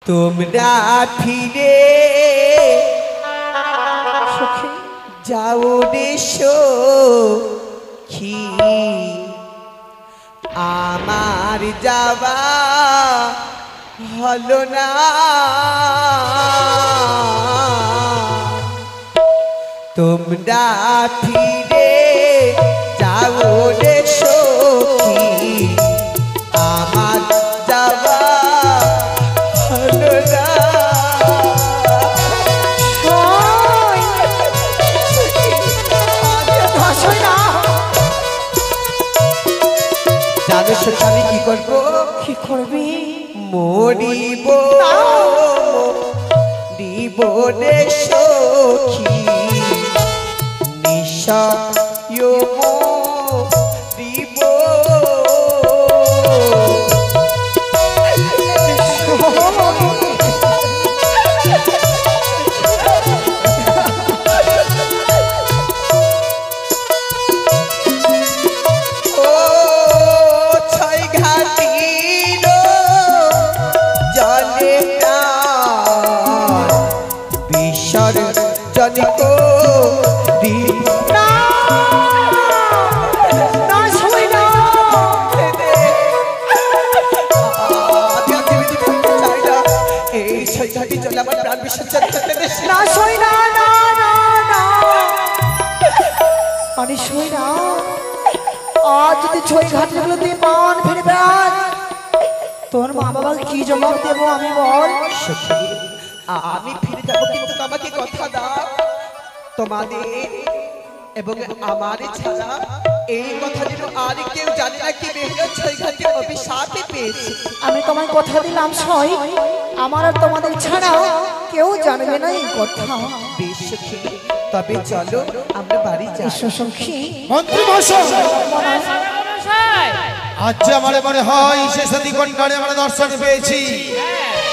তোমরা ফিরে যাও রে সখী আমার যাওয়া হলো না তোমরা ফিরে যাও রে সখী আমার যাওয়া হলো না জানো সখী আমি কি করবো কি করবি মরিব মরিব রে সখী নিশায় মরিব জনিক এই ছয়ঘাটি চলে আমার প্রাণ বিসর্জন করতে দেশ না সই না না না না আরে সই না আজ যদি ছয় ঘাটগুলো তুই মান ফিরবে আজ তোর মা বাবাকে কি জবাব দেবো আমি বল আমি ফিরে যাবো কিন্তু আমাকে কথা দাও তোমাদের এবং আমার ছাড়া এই কথা যেন আর কেউ জানে না কি মেহনত ছয়ঘাটে অভিশাপে পেয়েছে আমি তোমায় কথা দিলাম সই আমার আর তোমাদের ছাড়া কেউ জানবে না এই কথা বেশ সখী তবে চলো আমরা বাড়ি যাই সখী মন্ত্রী মশাই আজ আমার মনে হয় শেষাদি কন্যারে আমরা দর্শন পেয়েছি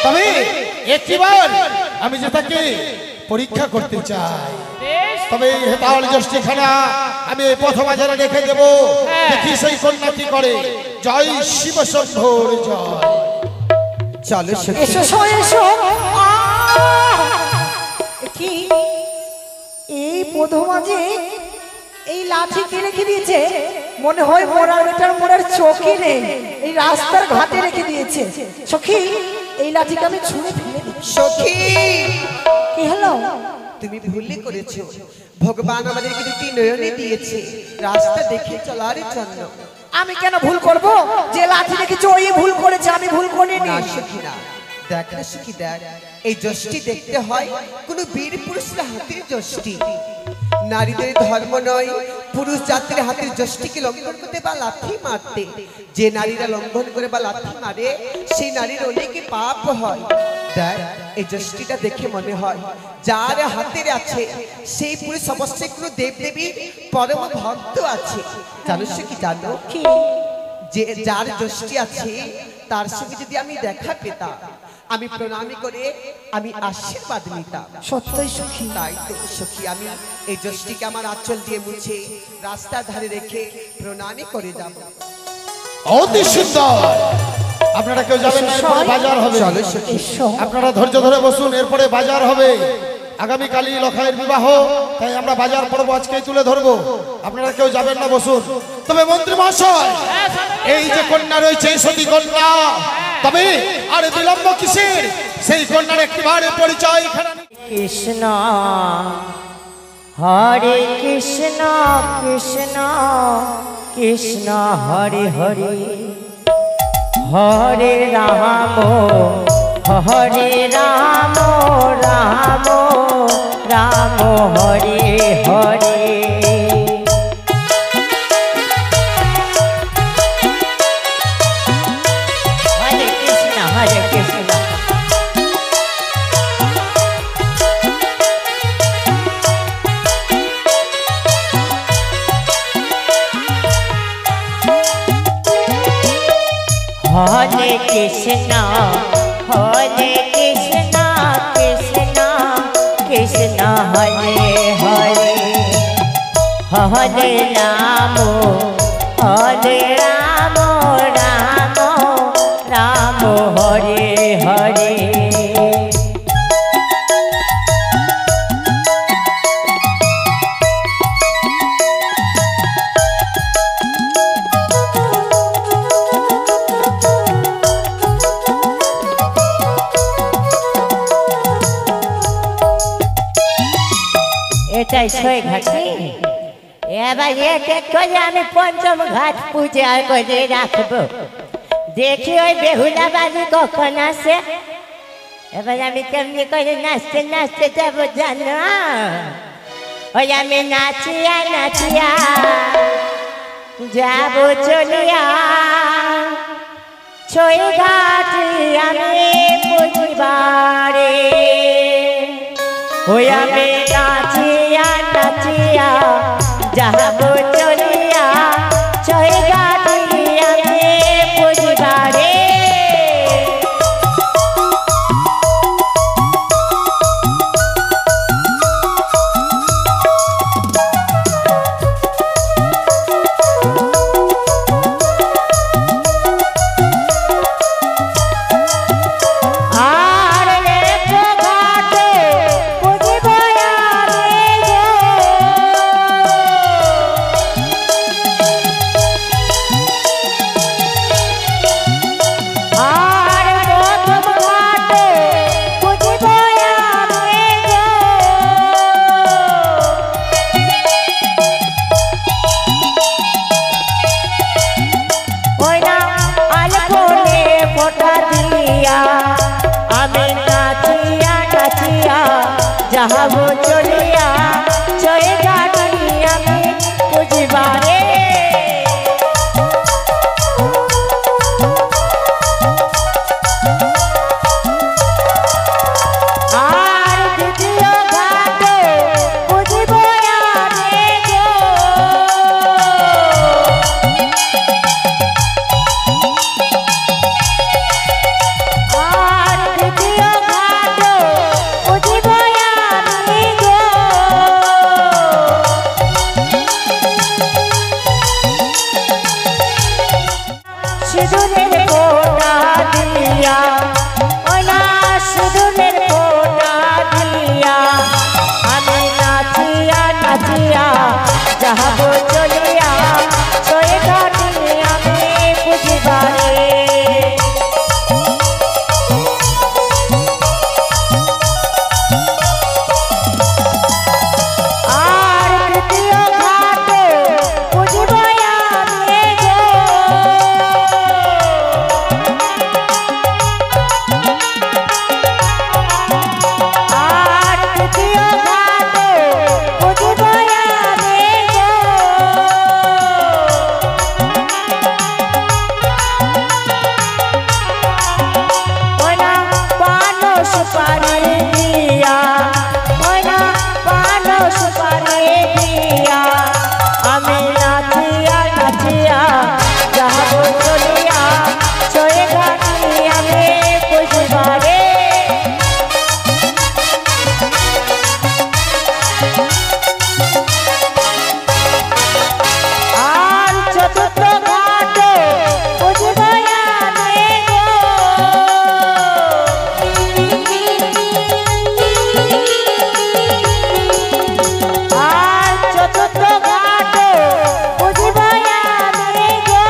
তবে একটিবার আমি যে তাকে পরীক্ষা করতে চাই তবে হেতাল জ্যেষ্ঠখানা আমি প্রথম বাজারে রেখে দেব দেখি সেই কন্যা কি করে জয় শিব শম্ভুর জয় চলো সখী এসো সই এসো কি এই প্রথমাজে এই লাঠি কে রেখে দিয়েছে মনে হয় মোরার বেটার মোরার চোখই নেই এই রাস্তার ঘাটে রেখে দিয়েছে সখী এই লাঠিকে আমি ছুঁড়ে ফেলে দিই সখী কি হলো তুমি ভুলই করেছো ভগবান আমাদেরকে দুটি নয়নে দিয়েছে রাস্তা দেখে চলার জন্য আমি কেন ভুল করব যে লাঠি রেখেছে ওই ভুল করেছে আমি ভুল করিনি না সখী না দেখ না সখী দেখ এই যষ্টি দেখতে হয় কোন বীর পুরুষের হাতের যষ্টি নারীদের ধর্ম নয় পুরুষ জাতির হাতের যষ্টিকে লঙ্ঘন করতে বা লাথি মারতে যে নারীরা লঙ্ঘন করে বা লাথি মারে সেই নারীর অনেক পাপ হয় দেখ এই যষ্টিটা দেখে মনে হয় যার হাতের আছে সেই পুরুষ অবশ্যই কোনো দেবদেবীর পরম ভক্ত আছে জানো সখী জানো যে যার যষ্টি আছে তার সঙ্গে যদি আমি দেখা পেতাম আমি প্রণামী করে আমি আশীর্বাদ নিতাম সত্যই সখী তাই তো সখী আমি এই যষ্টিকে আমার আঁচল দিয়ে মুছে রাস্তার ধারে রেখে প্রণামী করে যাব অতি সুন্দর আপনারা কেউ যাবেন না এরপরে বাজার হবে চলো সখী আপনারা ধৈর্য ধরে বসুন এরপরে বাজার হবে আগামীকালই লখাইয়ের বিবাহ তাই আমরা বাজার পর্ব আজকেই তুলে ধরবো আপনারা কেউ যাবেন না বসুন তবে মন্ত্রী মহাশয় এই যে কন্যা রয়েছে সতী কন্যা তবে আর বিলম্ব কিসের সেই কন্যার একটিবারে পরিচয় এখানে কৃষ্ণ হরে কৃষ্ণ কৃষ্ণ কৃষ্ণ হরে হরে হরে রাম হরে রাম রাম রাম হরে হরে হরে কৃষ্ণ হরে কৃষ্ণ হরে কৃষ্ণ হরে কৃষ্ণ কৃষ্ণ কৃষ্ণ হরে হরে হরে রাম হরে রাম রাম রাম হরে হরে এটাই ছয় ঘাটি। এবার এক করে আমি পঞ্চম ঘাট পূজা করে রাখবো। দেখি ওই বেহুলা বাড়ি কখন আসে। এবার আমি কেমনি করে নাচতে নাচতে যাবো জানো? ওই আমি নাচিয়া নাচিয়া যাবো চলিয়া ছয় ঘাটি আমি বুঝিবারে। ওই আমি নাচিয়া নাচিয়া যাবো চলিয়া ছয় ঘাটি আমি বুঝিবারে। যাবো চলিয়া ছয় ঘাটি আমি বুঝিবারে। আর দ্বিতীয় ঘাটে বুঝিব আমি গো। আর দ্বিতীয় ঘাটে বুঝিব সিঁদুরের ফোঁটা দিয়া, ওনা সিঁদুরের ফোঁটা দিয়া আমি নাচিয়া নাচিয়া যাবো চলিয়া ছয় ঘাটি আমি বুঝিবারে। আর তৃতীয় ঘাটে বুঝিব আমি গো। আর তৃতীয় ঘাটে বুঝিব আমি গো। ওনা পান সুপারি দিয়া, ওনা পান সুপারি দিয়া আমি নাচিয়া নাচিয়া যাবো চলিয়া ছয় ঘাটি আমি বুঝিবারে। আর চতুর্থ ঘাটে বুঝিব আমি গো। আর চতুর্থ ঘাটে বুঝিব আমি গো।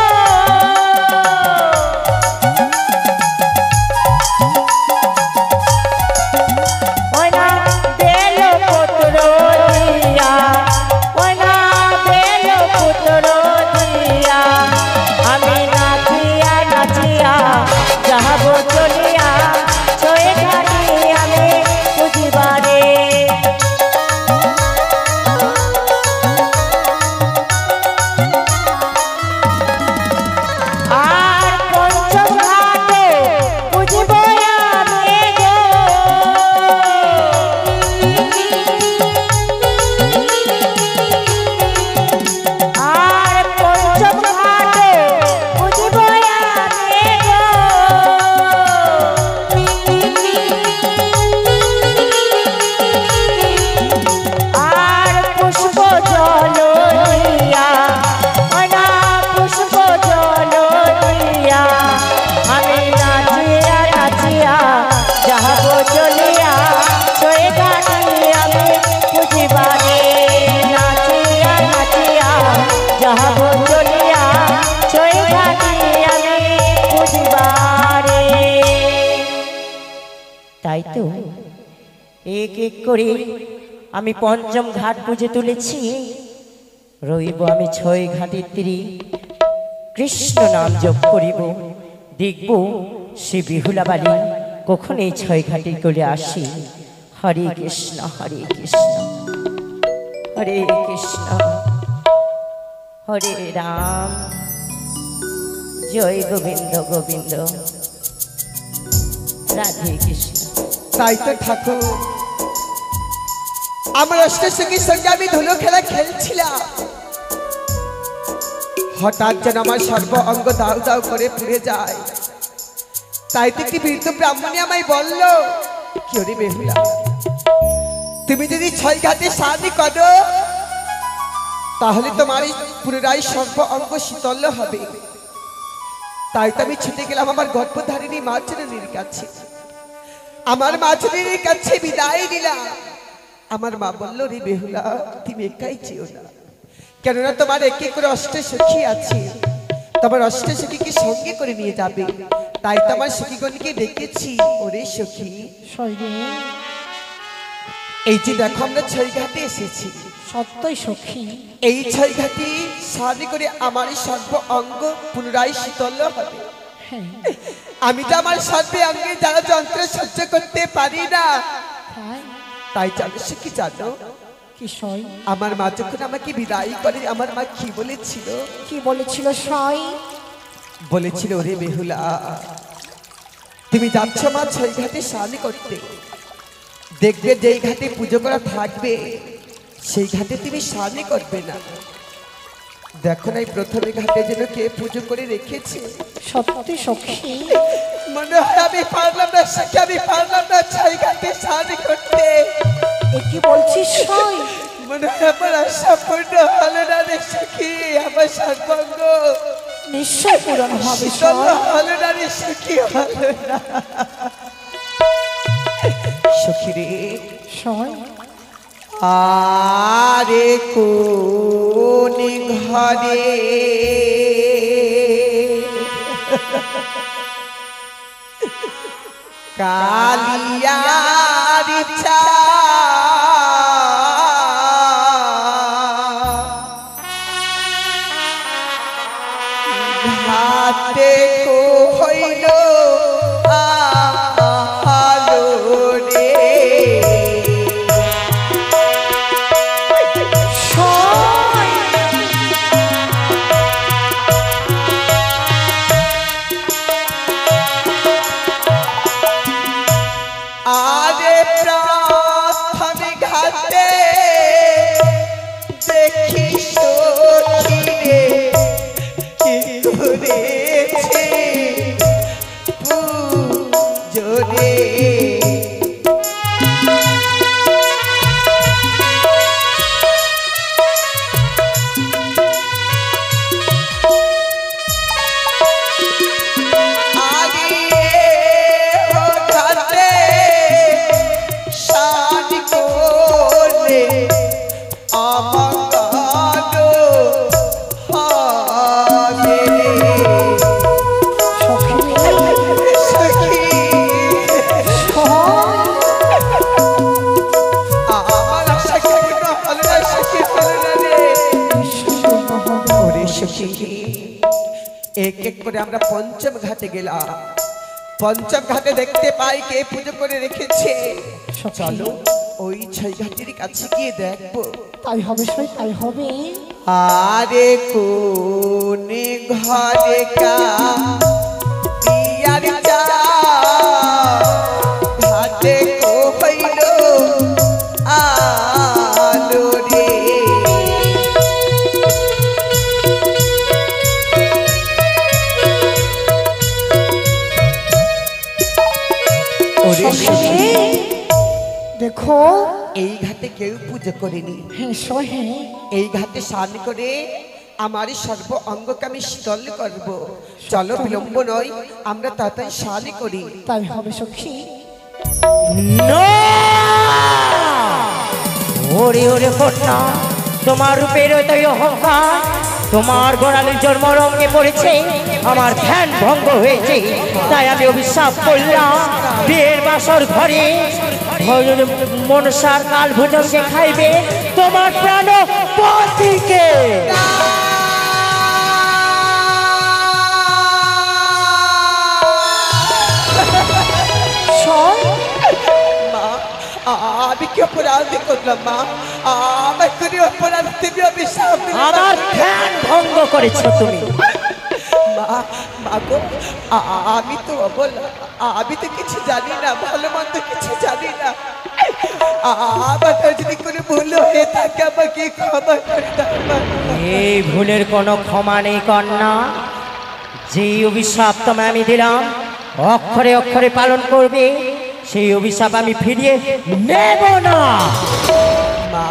ওনা বেল পুত্র দিয়া, ওনা বেল পুত্র দিয়া আমি নাচিয়া নাচিয়া যাবো চলিয়া ছয় ঘাটি আমি বুঝিবারে। আর পঞ্চম ঘাটে বুঝিব আমি গো। আর পঞ্চম ঘাটে বুঝিব আমি গো। আর পুষ্প জল দিয়া, ওনা পুষ্প জল দিয়া আমি নাচিয়া নাচিয়া যাবো চলিয়া ছয় ঘাটি আমি বুঝিবারে। নাচিয়া নাচিয়া যাবো চলিয়া ছয় ঘাটি আমি বুঝিবারে। তাই তো এক এক করে আমি পঞ্চম ঘাট পুজো তুলেছি, রইব আমি 6 ঘাটের তীরে, কৃষ্ণ নাম জপ করিব, দেখব সে বেহুলা বালি কখন এই 6 ঘাটে করে আসি। হরে কৃষ্ণ হরে কৃষ্ণ হরে কৃষ্ণ হরে রাম, জয় গোবিন্দ গোবিন্দ, রাধে কৃষ্ণ। তাই তো ঠাকুর, আমার অষ্টসখীর সঙ্গে আমি ধুলো খেলা খেলছিলাম, হঠাৎ যেন আমার সর্ব অঙ্গ দাউ দাউ করে পুড়ে যায়। তাই তো একটি বৃদ্ধ ব্রাহ্মণী আমায় বলল, কি ওরে বেহুলা, তুমি যদি 6 ঘাটে সাহায্য করো তাহলে তোমার পুনরায় সর্ব অঙ্গ শীতল হবে। তাই তো আমি ছুটে গেলাম আমার গর্ভধারিণী মা জননীর কাছে, আমার মা জননীর কাছে বিদায় নিলাম। আমার মা বলল, রে বেহুলা, তুমি একাই যেও না, কেননা তোমার একে করে অষ্টসখী আছে, তোমার অষ্টসখীকে সঙ্গে করে নিয়ে যাবে। তাই তো আমার সখীগণকে ডেকেছি। ওরে সখী, এই যে দেখো আমরা 6 ঘাটে এসেছি, সত্যই সখী, এই 6 ঘাটে স্নান করে আমার সর্ব অঙ্গ পুনরায় শীতল হবে। আমি তো আমার সর্বে অঙ্গে যারা যন্ত্র সহ্য করতে পারি না, তাই জানো সখী, জানো কি সই, আমার মা যখন আমাকে বিদায় করে আমার মা কি বলেছিল? কি বলেছিল সই? বলেছিল, ওরে বেহুলা, তুমি যাচ্ছ মা 6 ঘাটে স্নান করতে, দেখবে যেই ঘাটে পুজো করা থাকবে সেই ঘাটে তুমি স্নান করবে না। দেখো না, এই প্রথমে ঘাটে যেন কে পুজো করে রেখেছে। সত্যি সখী, মনে হয় আমি পারলাম না সখী, আমি পারলাম না 6 ঘাটে স্নান করতে। এ কি বলছিস সই? মনে হয় আমার আশা পূর্ণ হলো না রে সখী, আমার সর্বাঙ্গ নিশ্চয় পূরণ হবে শীতল সই। হলো না রে সখী, হলো না। সখী রে সই, আরে কোন ঘরে কালিয়ার ছা ঘাটে কো হইল আলো রে। আরে প্রথমে ঘাটে দেখি সখী রে কি করেছে পুজো রে। এক এক করে আমরা পঞ্চম ঘাটে গেলাম, পঞ্চম ঘাটে দেখতে পাই কে পুজো করে রেখেছে। চলো ওই 6 ঘাটের কাছে গিয়ে দেখবো। তাই হবে সই, তাই হবে। আরে কোন ঘরে কালিয়ার চা ঘাটে কো হইল আলো রে। দেখো, এই ঘাটে কেউ পুজো করেনি। হ্যাঁ সই, হ্যাঁ, এই ঘাটে স্নান করে আমার সর্ব অঙ্গকে আমি শীতল করব। চলো বিলম্ব নয়, আমরা তাড়াতাড়ি স্নান করি। তাই হবে সখী। ওরে ওরে কন্যা, তোমার রূপের ওই অহংকার, তোমার গোড়ালির জন্ম রঙে পড়েছে, আমার ধ্যান ভঙ্গ হয়েছে। তাই আমি অভিশাপ করলাম বিয়ের বাসর ঘরে ভৈরব মনসার কাল ভোজনকে খাইবে তোমার প্রাণ পতিকে। মা, আমি কি অপরাধ করলাম মা? আমার কোনো অপরাধ তুমি অভিশাপ দিলে না। আমার ধ্যান ভঙ্গ করেছো তুমি। মা, মা গো, আমি তো অবলা, আমি তো কিছু জানি না, ভালো মন্দ কিছু জানি না। আমার যদি কোনো ভুল হয়ে থাকে আমাকে ক্ষমা করে দাও মা। এই ভুলের কোনো ক্ষমা নেই কন্যা। যে অভিশাপ তোমায় আমি দিলাম অক্ষরে অক্ষরে পালন করবে, সেই অভিশাপ আমি ফিরিয়ে নেব না। মা,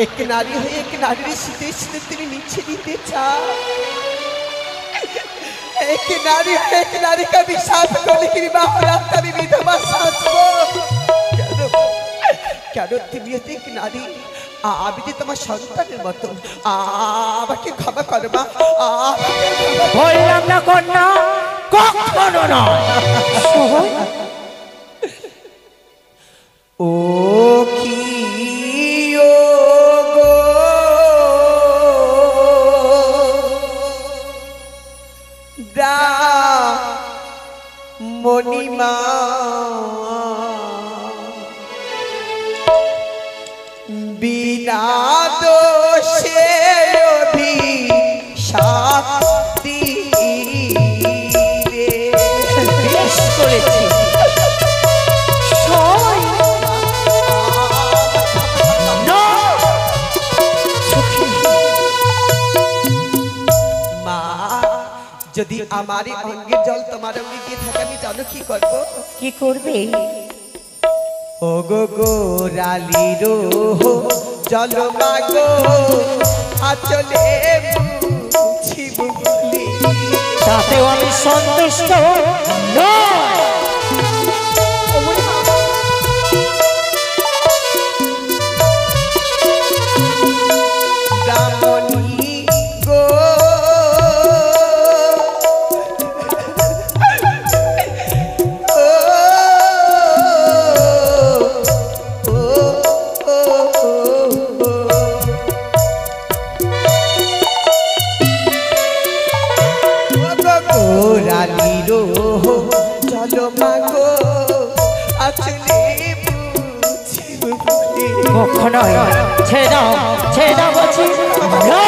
এক নারী হয়ে এক নারীর শীতে শীতে তুমি নিচ্ছে দিতে চাও। এক নারী হয়ে এক নারীকে অভিশাপ করলে কি বিবাহ রাত আমি বিধবা সাজবো? কেন কেন তুমি এক নারী, আমি যে তোমার সন্তানের মতো, আমাকে ক্ষমা করো মা। বললাম না কন্যা, কখনো না। ও কি ও গো মণিমা, বিনা দোষে অভিশাপ দিলে। বেশ করেছি। মা, যদি আমার এই অঙ্গের জল তোমার অঙ্গে গিয়ে থাকে আমি জানো কি করবো? কি করবে? ও গো গোরালিরো জল মাগো আচলে মুছিব বলি। তাতেও আমি সন্তুষ্ট নই। ব্রাহ্মণী গো রানীরো চলো মাগো আচলে বুঝিব বলি। কখনো ছেড়ে দাও, ছেড়ে দাও বলছি। না!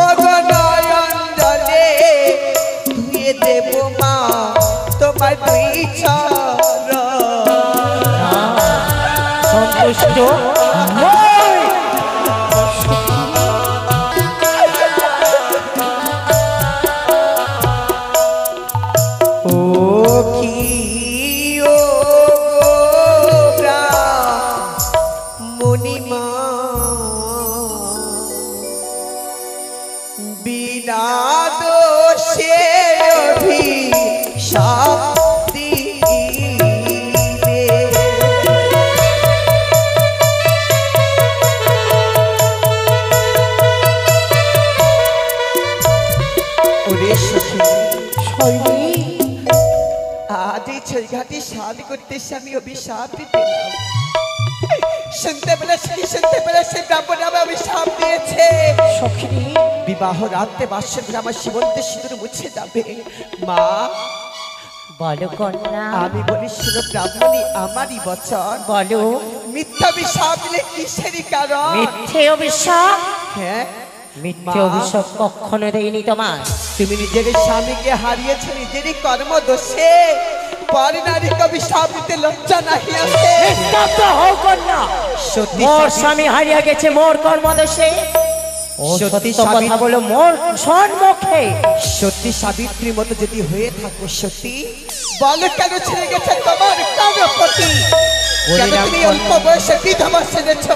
ও গো নয়ন জলে ধুয়ে দেব মা তোমার দুই চরণ। সন্তুষ্ট নই। ও কি ও গো মণিমা, বিনা দোষে অভিশাপ দিলে। ওরে সখী, আজ এই ছয়ঘাটি স্নান করতে এসে আমি অভিশাপ পেলাম। শুনতে পেলে সে ব্রাহ্মণ নামে অভিশাপ দিয়েছে। সখিনী, বিবাহ রাত্রে বাসর আমার সীমন্তে সিঁদুর মুছে যাবে। মা, বলো কন্যা, আমি বলি শুনো ব্রাহ্মণী, আমারই বচন। বলো। মিথ্যা অভিশাপ দিলে কিসেরই কারণ? মিথ্যে অভিশাপ? হ্যাঁ, মিথ্যে মা, অভিশাপ কখনো দেয়নি তোমার। তুমি নিজের স্বামীকে হারিয়েছো নিজেরই কর্ম দোষে, পর নারীকে অভিশাপ দিতে লজ্জা নাহি আছে? নিস্তব্ধ হও কন্যা। সত্যি মোর স্বামী হারিয়ে গেছে মোর কর্মদোষে। ও সত্যি সত্য কথা বলো মোর সম্মুখে। সত্যি সাবিত্রীর মতো যদি হয়ে থাকো সত্যি, বলো কেন ছেড়ে গেছে তোমার কারপতি? কেন তুমি অল্প বয়সে বিধবা সেজেছ?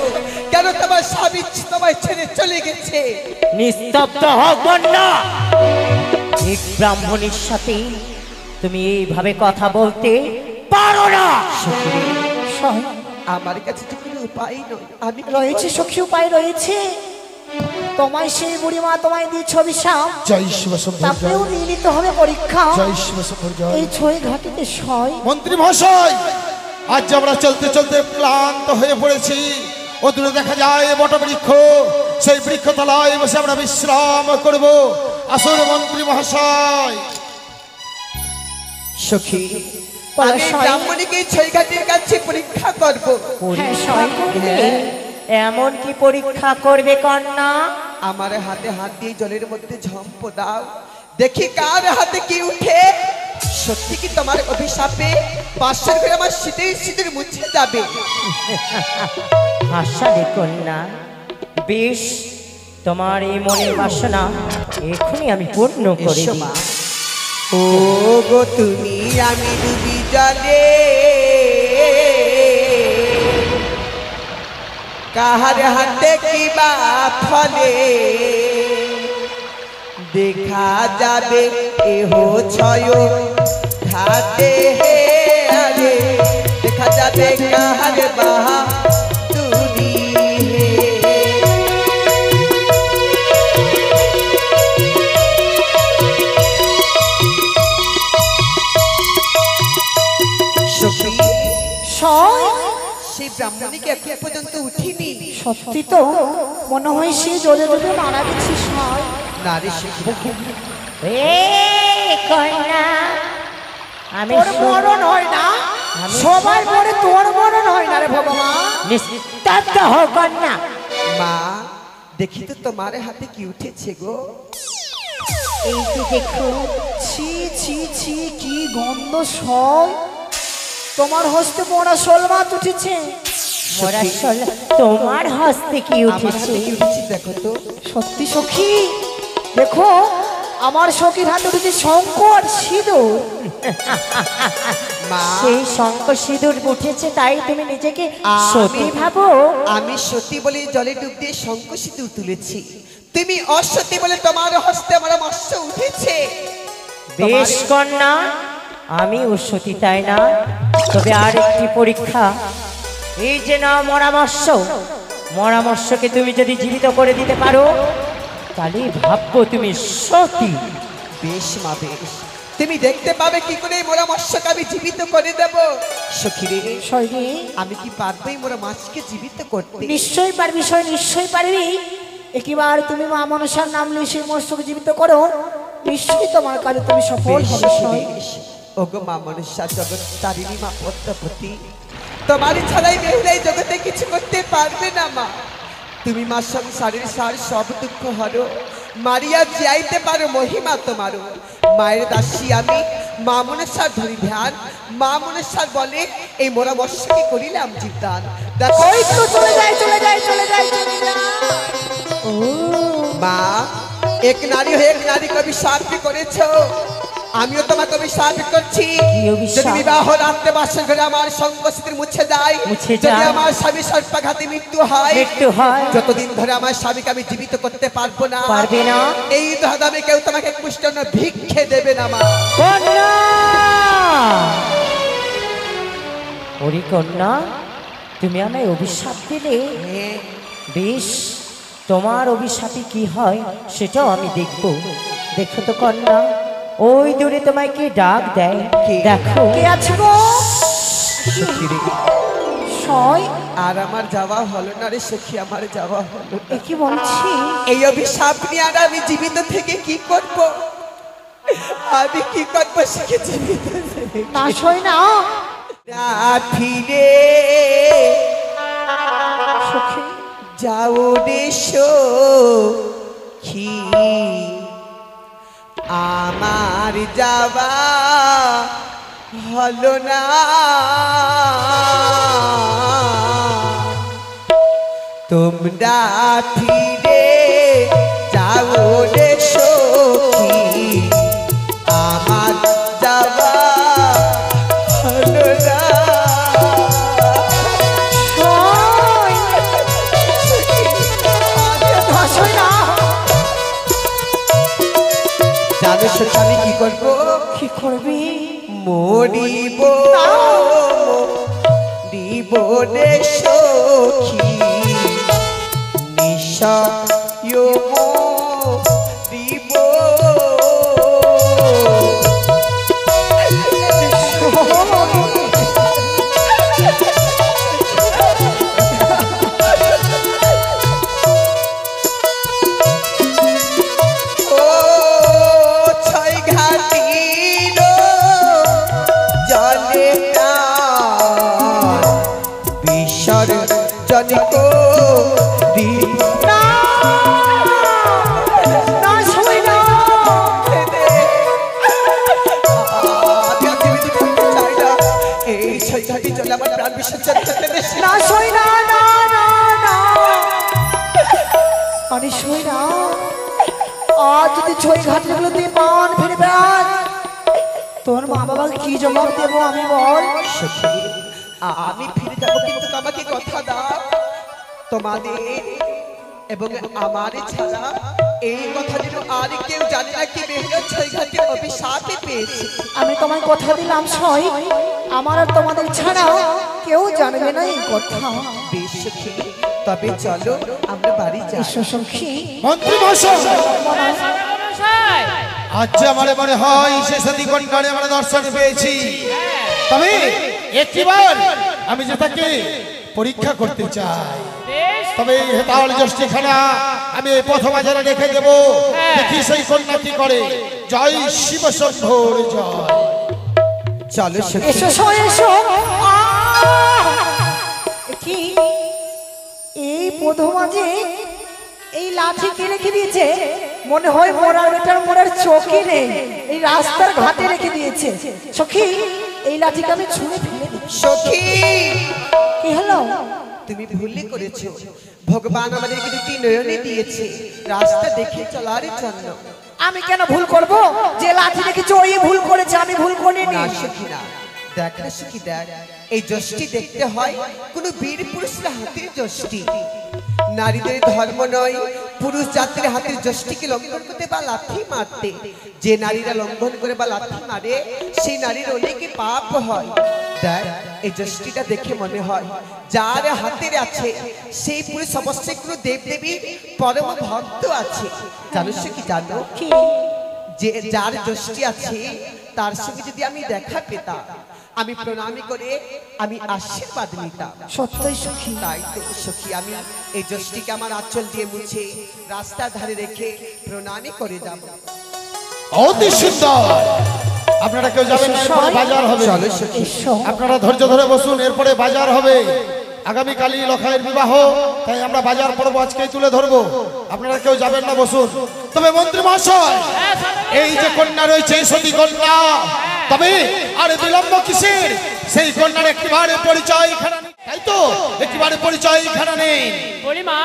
কেন তোমার স্বামী তোমায় ছেড়ে চলে গেছে? নিস্তব্ধ হও কন্যা। এক ব্রাহ্মণের সাথে তুমি এইভাবে কথা বলতে পারো না। আমার কাছে তো কোনো উপায় নয়, আমি রয়েছে সখী, উপায় রয়েছে। তোমায় সেই বুড়িমা তোমায় দিয়ে ছবি সাপ জয় শিব শম্ভু জয় তারপরেও নিয়ে নিতে হবে পরীক্ষা জয় শিব শম্ভু জয়। এই ছয় ঘাটিতে সয় মন্ত্রী মহাশয়, আজ যে আমরা চলতে চলতে ক্লান্ত হয়ে পড়েছি, ও দূরে দেখা যায় বটবৃক্ষ, সেই বৃক্ষতলায় বসে আমরা বিশ্রাম করব। আসুন মন্ত্রী মহাশয়। সখী বলো, আমি সয়। ব্রাহ্মণীকে ছয় ঘাটের কাছে পরীক্ষা করব। হ্যাঁ সয় করবে। এমন কি পরীক্ষা করবে কন্যা? আমার হাতে হাত দিয়ে জলের মধ্যে ঝম্প দাও, দেখি কার হাতে কি উঠে। সত্যি কি তোমার অভিশাপে পাশের ঘরে আমার শীতের শীতের মুছে যাবে? হাসালে কন্যা, বেশ, তোমার এই মনের বাসনা এখনই আমি পূর্ণ করে এসো দিই। মা। ও গো তুমি আমি ডুবি জলে, কাহার হাতে কি বা ফলে, দেখা যাবে এহ ছয় ঘাটে হে আরে, দেখা যাবে কাহার বাহা তুমি হে। সখী, সয় সেই ব্রাহ্মণীকে এখন পর্যন্ত উঠিনি। সত্যি তো মনে হয় সে জলে জলে মারা গেছে সয়। নারী সখী, এই কন্যা, আমি তোর মরণ হয় না, সবাই মরে তোর মরণ হয় না রে ভগবান। নিস্তব্ধ হও কন্যা। মা দেখি তো তোমার হাতে কি উঠেছে গো। এই যে দেখো, ছি ছি ছি কি গন্ধ সয়। তোমার হস্তে পড়া শোল মাছ উঠেছে। মরাশল তোমার হস্তে কি আমার উঠেছে? হাতে কি উঠেছে দেখো তো। সত্যি সখী, দেখো আমার সখীর হাতে উঠেছে শঙ্কর সিঁদুর। মা সেই শঙ্খ সিঁদুর উঠেছে, তাই তুমি নিজেকে আমি- সতী ভাবো? আমি সতী বলে জলে ডুব দিয়ে শঙ্খ সিঁদুর তুলেছি, তুমি অসতী বলে তোমার হস্তে আমার মৎস্য উঠেছে। বেশ কন্যা, আমি ও সতী তাই না, তবে আর একটি পরীক্ষা। এই যে না মরামর্শকে তুমি যদি জীবিত করে দিতে পারো, তাহলে ভাববো তুমি সতী। বেশ মা বেশ, তুমি দেখতে পাবে কি করে এই মোরা মৎস্যকে আমি জীবিত করে দেব। সখী রে, সয়নি আমি কি পারবো এই মোরা মাছকে জীবিত করতে? নিশ্চয়ই পারবি সয়, নিশ্চয়ই পারবি। একবার তুমি মা মনসার নাম নিয়ে সেই মৎস্যকে জীবিত করো, নিশ্চয়ই তোমার কাজে তুমি সফল বেশ, হবে সয়। বেশ। ওগো মা মনুষ্যা জগৎ তারিণী মা পদ্মপতি, তোমার ছাড়াই বেহুলাই জগতে কিছু করতে পারবে না মা। তুমি মা সংসারের সার সব দুঃখ হরো, মারিয়া যাইতে পারো মহিমা তোমারও। মায়ের দাসী আমি, মা মনসার ধরি ধ্যান, মা মনসার বলে এই মোরা মৎস্যকে করিলাম জীবদান। দেখো ওই তো চলে যায় চলে যায় চলে যায় চলে যায়। ও মা, এক নারী হয়ে এক নারী কবি সাপি করেছো, আমিও তোমাকে অভিশাপ করছি। কি অভিশাপ? যদি বিবাহ রাত্রে বাসর ঘরে আমার সঙ্গস্থিতির মুছে যায়, মুছে যদি যায়। আমার স্বামী সর্পাঘাতে মৃত্যু হয়, যতদিন ধরে আমার স্বামীকে আমি জীবিত করতে পারবো না, পারবে না। এই দামে কেউ তোমাকে কুষ্টান্ন ভিক্ষে দেবে না মা। কন্যা, ওরে কন্যা, তুমি আমায় অভিশাপ দিলে। হ্যাঁ, বেশ, তোমার অভিশাপে কি হয় সেটাও আমি দেখব। দেখো তো কন্যা, ওই দূরে তোমায় কে ডাক দেয়, কে? দেখো। কে আছে গো সখী রে, সয়? আর আমার যাওয়া হলো না রে সখী, আমার যাওয়া হলো না। এ কি বলছি? এই অভিশাপ নিয়ে আর আমি জীবিত থেকে কি করব? আমি কি করবো শিখে জীবিত থেকে? না সয় না ফিরে সখী, যাও রে সখী, আমার যাওয়া হলো না। তোমরা ফিরে যাও রে সখী, আমার যাওয়া হলো না। সয় না সয় না। জানো সখী আমি কি করবো? কি করবি? মরিব মরিব রে সখী, নিশয় দিব জনিক এই ছয়ঘাটি চলে আমার প্রাণ বিসর্জন করতে দেশ না সই না না না না আরে সই না আজ যদি ছয় ঘাটগুলোতে পান ফিরবে তোর মা বাবাকে কি জবাব দেবো আমি বল আমি ফিরে যাবো কিন্তু আমাকে কথা দাও তোমাদের এবং আমার ছাড়া এই কথা যেন আর কেউ জানে না কি বেহুলা ছয়ঘাটি অভিশাপে পেয়েছে আমি তোমায় কথা দিলাম সই আমার আর তোমাদের ছাড়া কেউ জানবে না এই কথা বেশ সখী তবে চলো আমরা বাড়ি যাই সখী মন্ত্রী মশাই আজ আমার মনে হয় শেষাদি কন্যারে আমরা দর্শন পেয়েছি তবে একটিবার আমি যে তাকে পরীক্ষা করতে চাই তবে হেতাল জ্যেষ্ঠখানা আমি প্রথম বাজারে রেখে দেব দেখি সেই কন্যা কি করে জয় শিব শম্ভুর জয় চলো সখী এসো সই এসো কি এই প্রথমাজে এই লাঠি কে রেখে দিয়েছে মনে হয় মোরার বেটার মোরার চোখই নেই এই রাস্তার ঘাটে রেখে দিয়েছে সখী এই লাঠিকে আমি ছুঁড়ে ফেলে দিচ্ছি সখী কি হলো তুমি ভুলই করেছো ভগবান আমাদেরকে দুটি নয়নে দিয়েছে রাস্তা দেখে চলার জন্য আমি কেন ভুল করব যে লাঠি রেখেছে ওই ভুল করেছে আমি ভুল করিনি না সখী না দেখ না সখী দেখ এই যষ্টি দেখতে হয় কোনো বীর পুরুষের হাতের যষ্টি নারীদের ধর্ম নয় পুরুষ জাতির হাতের যষ্টিকে লঙ্ঘন করতে বা লাথি মারতে যে নারীরা লঙ্ঘন করে বা লাথি মারে সেই নারীর অনেকে পাপ হয় দেখ এই যষ্টিটা দেখে মনে হয় যার হাতের আছে সেই পুরুষ অবশ্যই কোনো দেবদেবী পরম ভক্ত আছে জানো কি জানো কি যে যার যষ্টি আছে তার সঙ্গে যদি আমি দেখা পেতাম আমি প্রণামী করে আমি আশীর্বাদ নিতাম সত্যই সখী তাই তো সখী আমি এই যষ্টিকে আমার আঁচল দিয়ে মুছে রাস্তার ধারে রেখে প্রণামী করে যাব অতি সুন্দর আপনারা কেউ যাবেন না এরপরে বাজার হবে চলো সখী এসো আপনারা ধৈর্য ধরে বসুন এরপরে বাজার হবে আগামীকালই লখাইয়ের বিবাহ তাই আমরা বাজার পর্ব আজকেই তুলে ধরবো আপনারা কেউ যাবেন না বসুন তবে মন্ত্রী মহাশয় এই যে কন্যা রয়েছে সতী কন্যা তবে আর বিলম্ব কিসের সেই কন্যার একটিবারে পরিচয় খানা নেই তাই তো একটিবারে পরিচয় খানা নেই পরিমা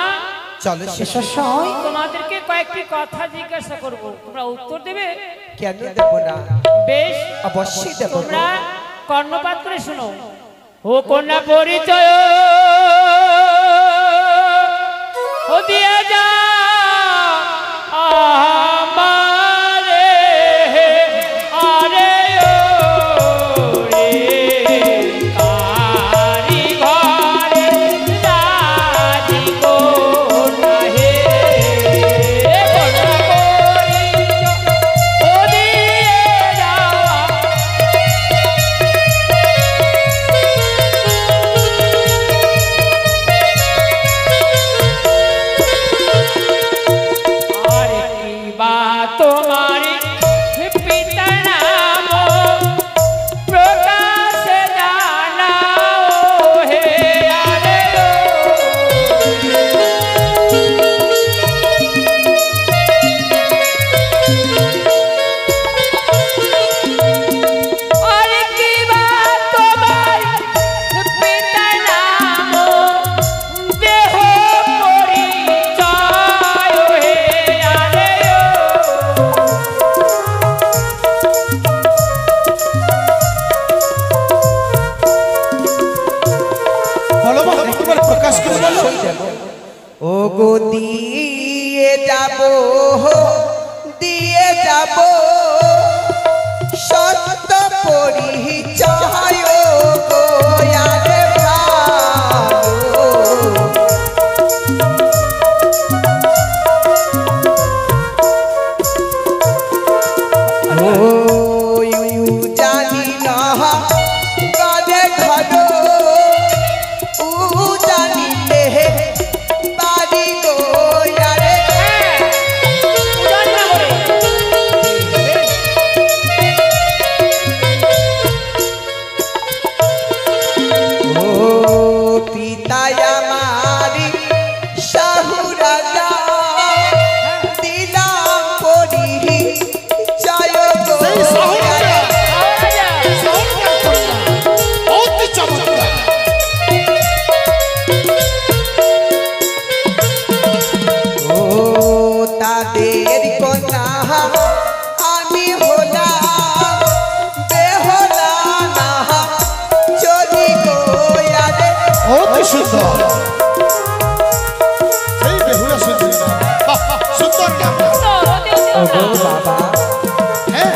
চলো এসো সই তোমাদেরকে কয়েকটি কথা জিজ্ঞাসা করব তোমরা উত্তর দেবে কেন দেবো না বেশ অবশ্যই দেবো তোমরা কর্ণপাত করে শোনো ও কন্যা পরিচয় ও দিয়া যা আমারে আরে ও রে কারি ঘরে রাজি কন্যা হে কন্যা পরিচয় ও দিয়ে যা তোমারি পিতা নাম প্রকাশ জানাও হে আরে আরে কি বা তোমার পিতা নাম দেহ পরিচয় হে আরে ওগো বাবা হ্যাঁ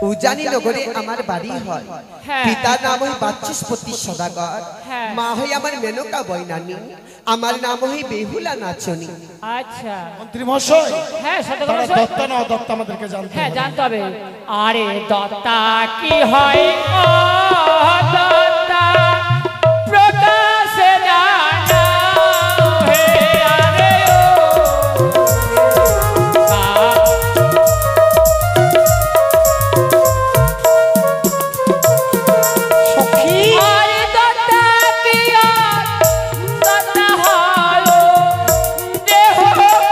উজানি নগরে আমার বাড়ি হয়। হ্যাঁ। পিতার নাম হয় বাচস্পতি সদাগর, হ্যাঁ। মা হয় আমার মেনকা বৈনানী, আমার নাম হয় বেহুলা নাচনী। আচ্ছা মন্ত্রী মশাই হ্যাঁ সদাগর তারা মশাই। দত্তা না অদত্তা আমাদেরকে জানতে হ্যাঁ হবে। জানতে হবে। আরে দত্তা কি হয় অদত্তা প্রকাশে জানা হে আরে সখী আরে দত্তা কি দত্তা হয় দেহ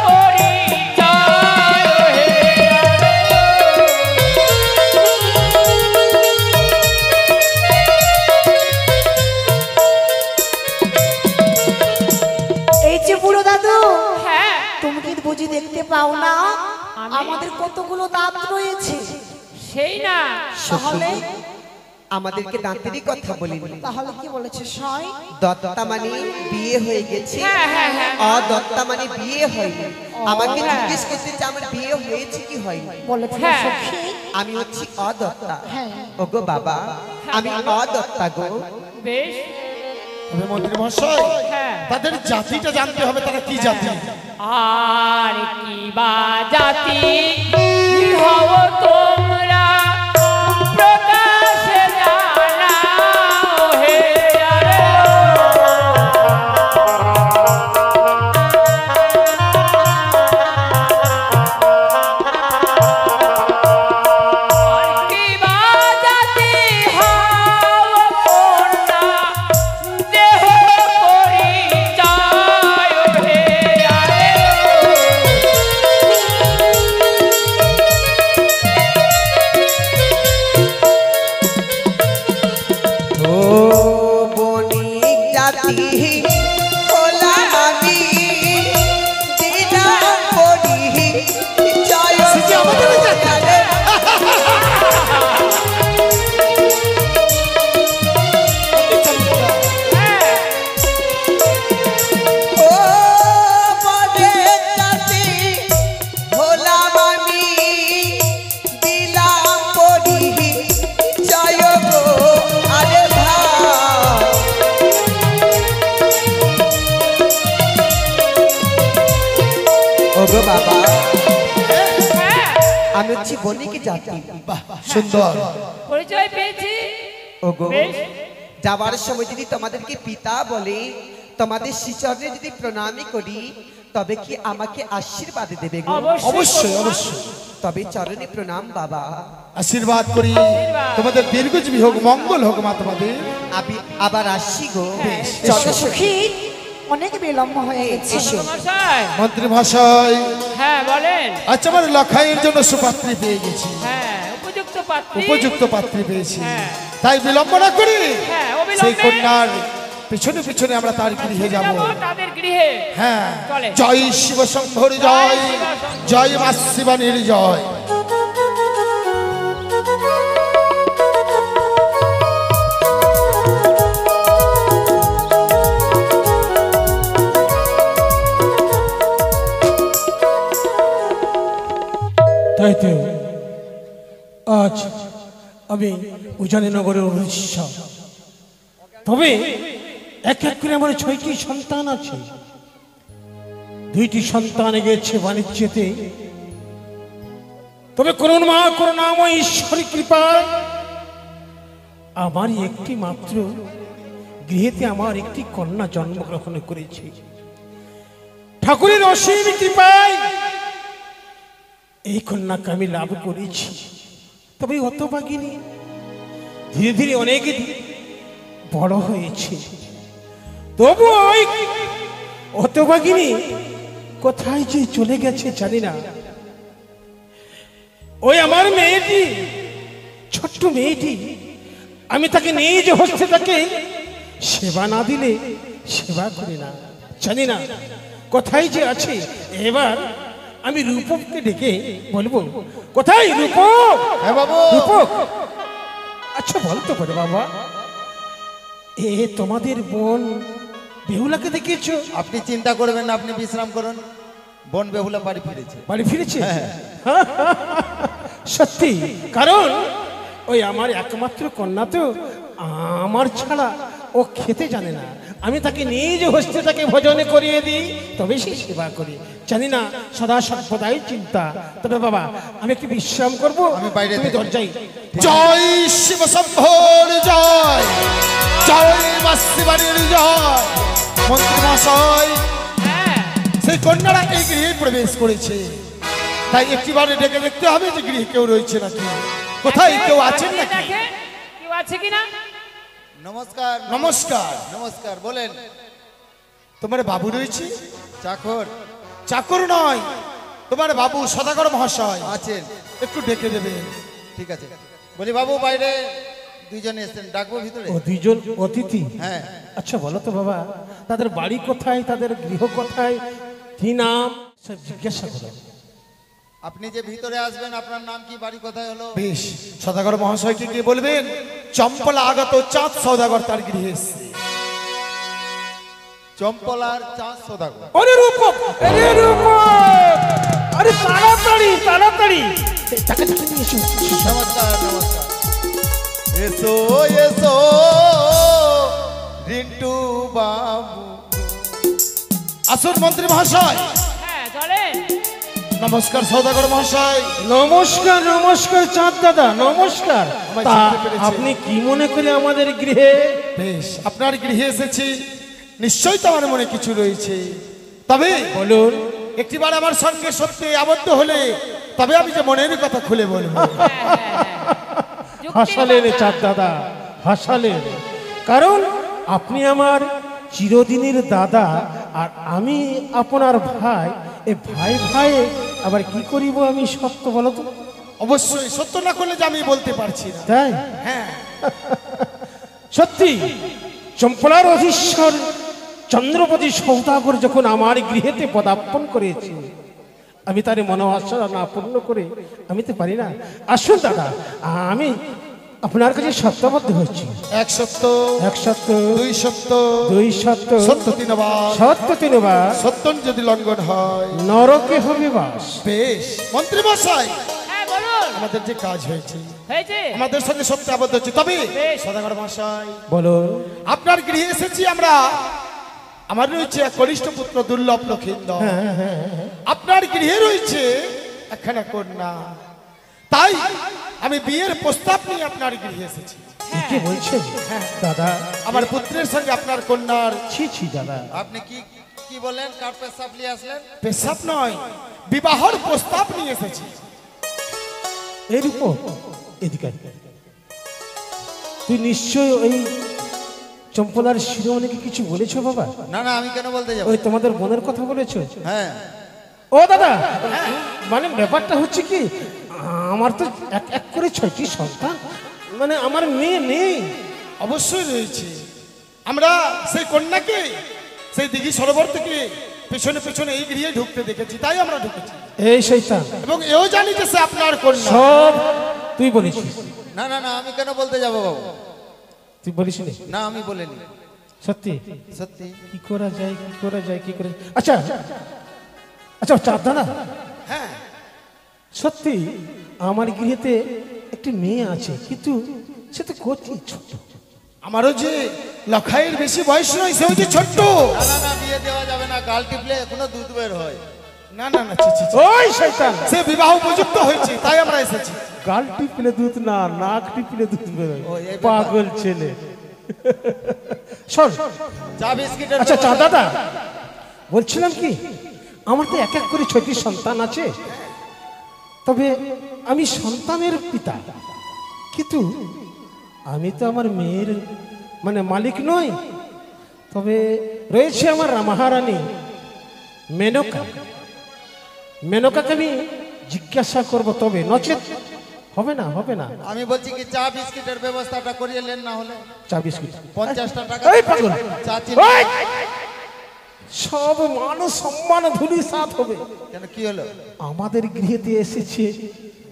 পরিচয় হে এই যে বুড়ো দাদু, হ্যাঁ তুমি কি বুঝি দেখতে পাও না আমি- আমাদের কতগুলো দাঁত রয়েছে? সেই না তাহলে আমাদেরকে দাঁতেরই কথা বলিনি। তাহলে কি বলেছে সয়? দত্তা মানে বিয়ে হয়ে গেছে, হ্যাঁ, হ্যাঁ, হ্যাঁ। অদত্তা মানে বিয়ে হয়নি। আমাকে হ্যাঁ। জিজ্ঞেস করতে যে আমার বিয়ে হয়েছে কি হয়নি। বলেছে না হ্যাঁ। সখী? আমি হচ্ছি অদত্তা। হ্যাঁ। ওগো বাবা আমি অদত্তা গো। বেশ তবে মন্ত্রী মশাই হ্যাঁ তাদের জাতিটা জানতে হবে, তারা কি জাতি। আর কি বা জাতি হও তোমরা প্রকাশে জানাও হে আরে আর কি বা জাতি হও তোমরা দেহ পরিচয় হে আরে ও বণিক জাতি খোলা আমি দিনা পড়ি জয় জয়। ও বণিক জাতি খোলা আমি দিলাম পড়ি জয় গো আরে ভাই। ওগো বাবা আমি হচ্ছি বণিক জাতি। বাহ সুন্দর। পরিচয় পেয়েছি ওগো বেশ। যাবার সময় যদি তোমাদেরকে পিতা বলে, তোমাদের শ্রীচরণে যদি প্রণামী করি, তবে কি আমাকে আশীর্বাদ দেবে গো? অবশ্যই অবশ্যই তবে চরণে প্রণাম বাবা। আশীর্বাদ করি, তোমাদের দীর্ঘজীবী হোক, মঙ্গল হোক মা তোমাদের। আমি আবার আসছি গো। চলো চলো সখী, অনেক বিলম্ব হয়ে গেছে। এসো। মশাই মন্ত্রী মশাই হ্যাঁ বলেন আচ্ছা আমার লখাইয়ের জন্য সুপাত্রী পেয়ে গেছি, হ্যাঁ উপযুক্ত পাত্রী উপযুক্ত পাত্রী পেয়েছি, হ্যাঁ। তাই বিলম্ব না করি হ্যাঁ, অবিলম্বে। সেই কন্যার পিছনে পিছনে আমরা তার গৃহে যাব। যাবো তাদের গৃহে হ্যাঁ চলে। জয় শিব শম্ভর জয়, জয় মা শিবানীর জয়। তাই তো আজ আমি উজানিনগরের উড়িষ্যা, তবে এক এক করে আমার 6টি সন্তান আছে। 2টি সন্তান গেছে বাণিজ্যতে, তবে করুণা করুণাময় ঈশ্বরের কৃপায় আমারই একটি মাত্র গৃহেতে আমার একটি কন্যা জন্মগ্রহণ করেছে। ঠাকুরের অসীম কৃপায় এই কন্যাকে আমি লাভ করেছি। তবে হতভাগিনী ধীরে ধীরে অনেক বড় হয়েছে, তবু ওই হতভাগিনী কোথায় যে চলে গেছে জানি না। ওই আমার মেয়েটি, ছোট্ট মেয়েটি, আমি তাকে নিয়ে যে হচ্ছে তাকে সেবা না দিলে সেবা করি না, জানি না কোথায় যে আছে। এবার আমি রূপককে ডেকে বলবো, কোথায় রূপক? হ্যাঁ বাবু। রূপক, আচ্ছা বলতে পারে বাবা, এ তোমাদের বোন বেহুলাকে দেখেছো? আপনি চিন্তা করবেন না, আপনি বিশ্রাম করুন। বোন বেহুলা বাড়ি ফিরেছে। বাড়ি ফিরেছে? হ্যাঁ। সত্যি, কারণ ওই আমার একমাত্র কন্যা তো, আমার ছাড়া ও খেতে জানে না। আমি তাকে নিজ হস্তে তাকে ভোজনে করিয়ে দিই, তবে সে সেবা করি। জানি না সদা সর্বদাই চিন্তা। তবে বাবা আমি একটু বিশ্রাম করবো, আমি বাইরে তুমি থেকে- দরজাই। জয় শিব শম্ভোর জয়, জয় বাসিবাড়ির জয়। মন্ত্রী মশাই, সেই কন্যারা এই গৃহে প্রবেশ করেছে, তাই একটিবারে ডেকে দেখতে হবে যে গৃহে কেউ রয়েছে নাকি, কোথায় কেউ আছেন নাকি। দেখে কেউ আছে কিনা। নমস্কার নমস্কার। নমস্কার, বলেন। তোমার বাবু রয়েছে? চাকর চাকর নয়, তোমার বাবু সদাগর মহাশয় আছেন? একটু ডেকে দেবে। ঠিক আছে। বলি বাবু বাইরে দুইজন এসেছেন, ডাকবো ভিতরে? ও দুইজন অতিথি? হ্যাঁ। আচ্ছা বলো তো বাবা, তাদের বাড়ি কোথায়, তাদের গৃহ কোথায়, কি নাম, সব জিজ্ঞাসা করো। আপনি যে ভিতরে আসবেন, আপনার নাম কি, বাড়ি কোথায় হলো? বেশ, সদাগর মহাশয়কে গিয়ে বলবেন চম্পলা আগত চাঁদ সদাগর তার গৃহে এসেছে। চম্পলার চাঁদ সদাগর। আরে রূপক, আরে রূপক, আরে তাড়াতাড়ি তাড়াতাড়ি টাকা টাকা নিয়ে এসো। নমস্কার নমস্কার। এসো এসো রিন্টু বাবু। আসুন মন্ত্রী মহাশয়। হ্যাঁ চলেন। নমস্কার সদাগর মহাশয়। নমস্কার নমস্কার চাঁদ দাদা, নমস্কার। আমায় তা চিনতে পেরেছে? আপনি কি মনে করে আমাদের গৃহে? বেশ, আপনার গৃহে এসেছি, নিশ্চয়ই তো আমার মনে কিছু রয়েছে, তবে বলুন। একটিবার আমার সঙ্গে সত্যি আবদ্ধ হলে তবে আমি যে মনের কথা খুলে বলবো। হাসালেন চাঁদ দাদা, হাসালেন। কারণ আপনি আমার চিরদিনের দাদা, আর আমি আপনার ভাই। এ ভাই ভাই আবার কি করিব আমি, সত্য বলো তো। অবশ্যই সত্য না করলে যে আমি বলতে পারছি না। তাই হ্যাঁ, সত্যি চম্পলার অধীশ্বর চন্দ্রপতি সৌদাগর যখন আমার গৃহেতে পদার্পণ করেছে, আমি তার মনোবাসনা না পূর্ণ করে আমি তো পারি না। আসুন দাদা, আমি আপনার কাছে সত্যবদ্ধ হচ্ছি। এক সত্য, এক সত্য, দুই সত্য, দুই সত্য, সত্য তিনবার, সত্য তিনবার, সত্য যদি লঙ্ঘন হয় নরকে হবে বাস। বেশ মন্ত্রী মশাই, হ্যাঁ বলুন। আমাদের যে কাজ হয়েছে, হয়েছে। আমাদের সঙ্গে সত্য আবদ্ধ হচ্ছে, তবে বেশ। সদাগর মশাই বলো। আপনার গৃহে এসেছি আমরা। আমার রয়েছে এক কনিষ্ঠ পুত্র দুর্লভ লক্ষিন্দর, আপনার গৃহে রয়েছে একখানা কন্যা, তাই আমি বিয়ের প্রস্তাব নিয়ে আপনার গৃহে এসেছি। কি বলছেন দাদা? আমার পুত্রের সঙ্গে আপনার কন্যার ছি ছি দাদা, আপনি কি কি বললেন? কার পেশাব নিয়ে আসলেন? পেশাব নয়, বিবাহর প্রস্তাব নিয়ে এসেছি। এই রূপ এদিকে আয়। তুই নিশ্চয় ওই চম্পলার শিরোমণিকে কিছু বলেছো বাবা? না না, আমি কেন বলতে যাব? ওই তোমাদের বোনের কথা বলেছো? হ্যাঁ। ও দাদা, মানে ব্যাপারটা হচ্ছে কি, আমার তো এক এক করে 6টি সন্তান, মানে আমার মেয়ে নেই। অবশ্যই রয়েছে, আমরা সেই কন্যাকে সেই দিঘি সরোবর থেকে পেছনে পেছনে এই গৃহে ঢুকতে দেখেছি, তাই আমরা ঢুকেছি, এই শয়তান, এবং এও জানি যে সে আপনার কন্যা। সব তুই বলেছিস? না না না, আমি কেন বলতে যাব বাবু? তুই বলিস নি? না, আমি বলিনি। সত্যি? সত্যি। কি করা যায়, কি করা যায়, কি করে? আচ্ছা আচ্ছা চাঁদ দাদা, হ্যাঁ, সত্যি আমার গৃহেতে একটি মেয়ে আছে, কিন্তু সে তো কচি ছোট। আমারও যে লখাইয়ের বেশি বয়স নয়, সেও যে ছোট্ট। না না না, বিয়ে দেওয়া যাবে না, গাল টিপলে এখনো দুধ বের হয়। না না না, ছি, ছি, ছি। ওই শয়তান, সে বিবাহ উপযুক্ত হয়েছে, তাই আমরা এসেছি। গাল টিপলে দুধ না, নাক টিপলে দুধ বেরোয়, ও, এই ব্যাপার। পাগল ছেলে। শোন, চা বিস্কিটের আচ্ছা চা ব্যবস্থা- দাদা, বলছিলাম কি, আমার তো এক এক করে 6টি সন্তান আছে, তবে আমি সন্তানের পিতা, কিন্তু আমি তো আমার মেয়ের মানে মালিক নই। তবে রয়েছে আমার মহারানী মেনকা, মেনকাকে আমি জিজ্ঞাসা করব, তবে নচেত হবে না, হবে না। আমি বলছি কি, চা বিস্কিটের ব্যবস্থাটা করিয়ে নেন, না হলে চা বিস্কুট 50টা টাকা এই পাগল, চা চিনি। ওই! সব মানুষ সম্মান ধুলি সাথ হবে। কেন, কি হলো? আমাদের গৃহেতে এসেছে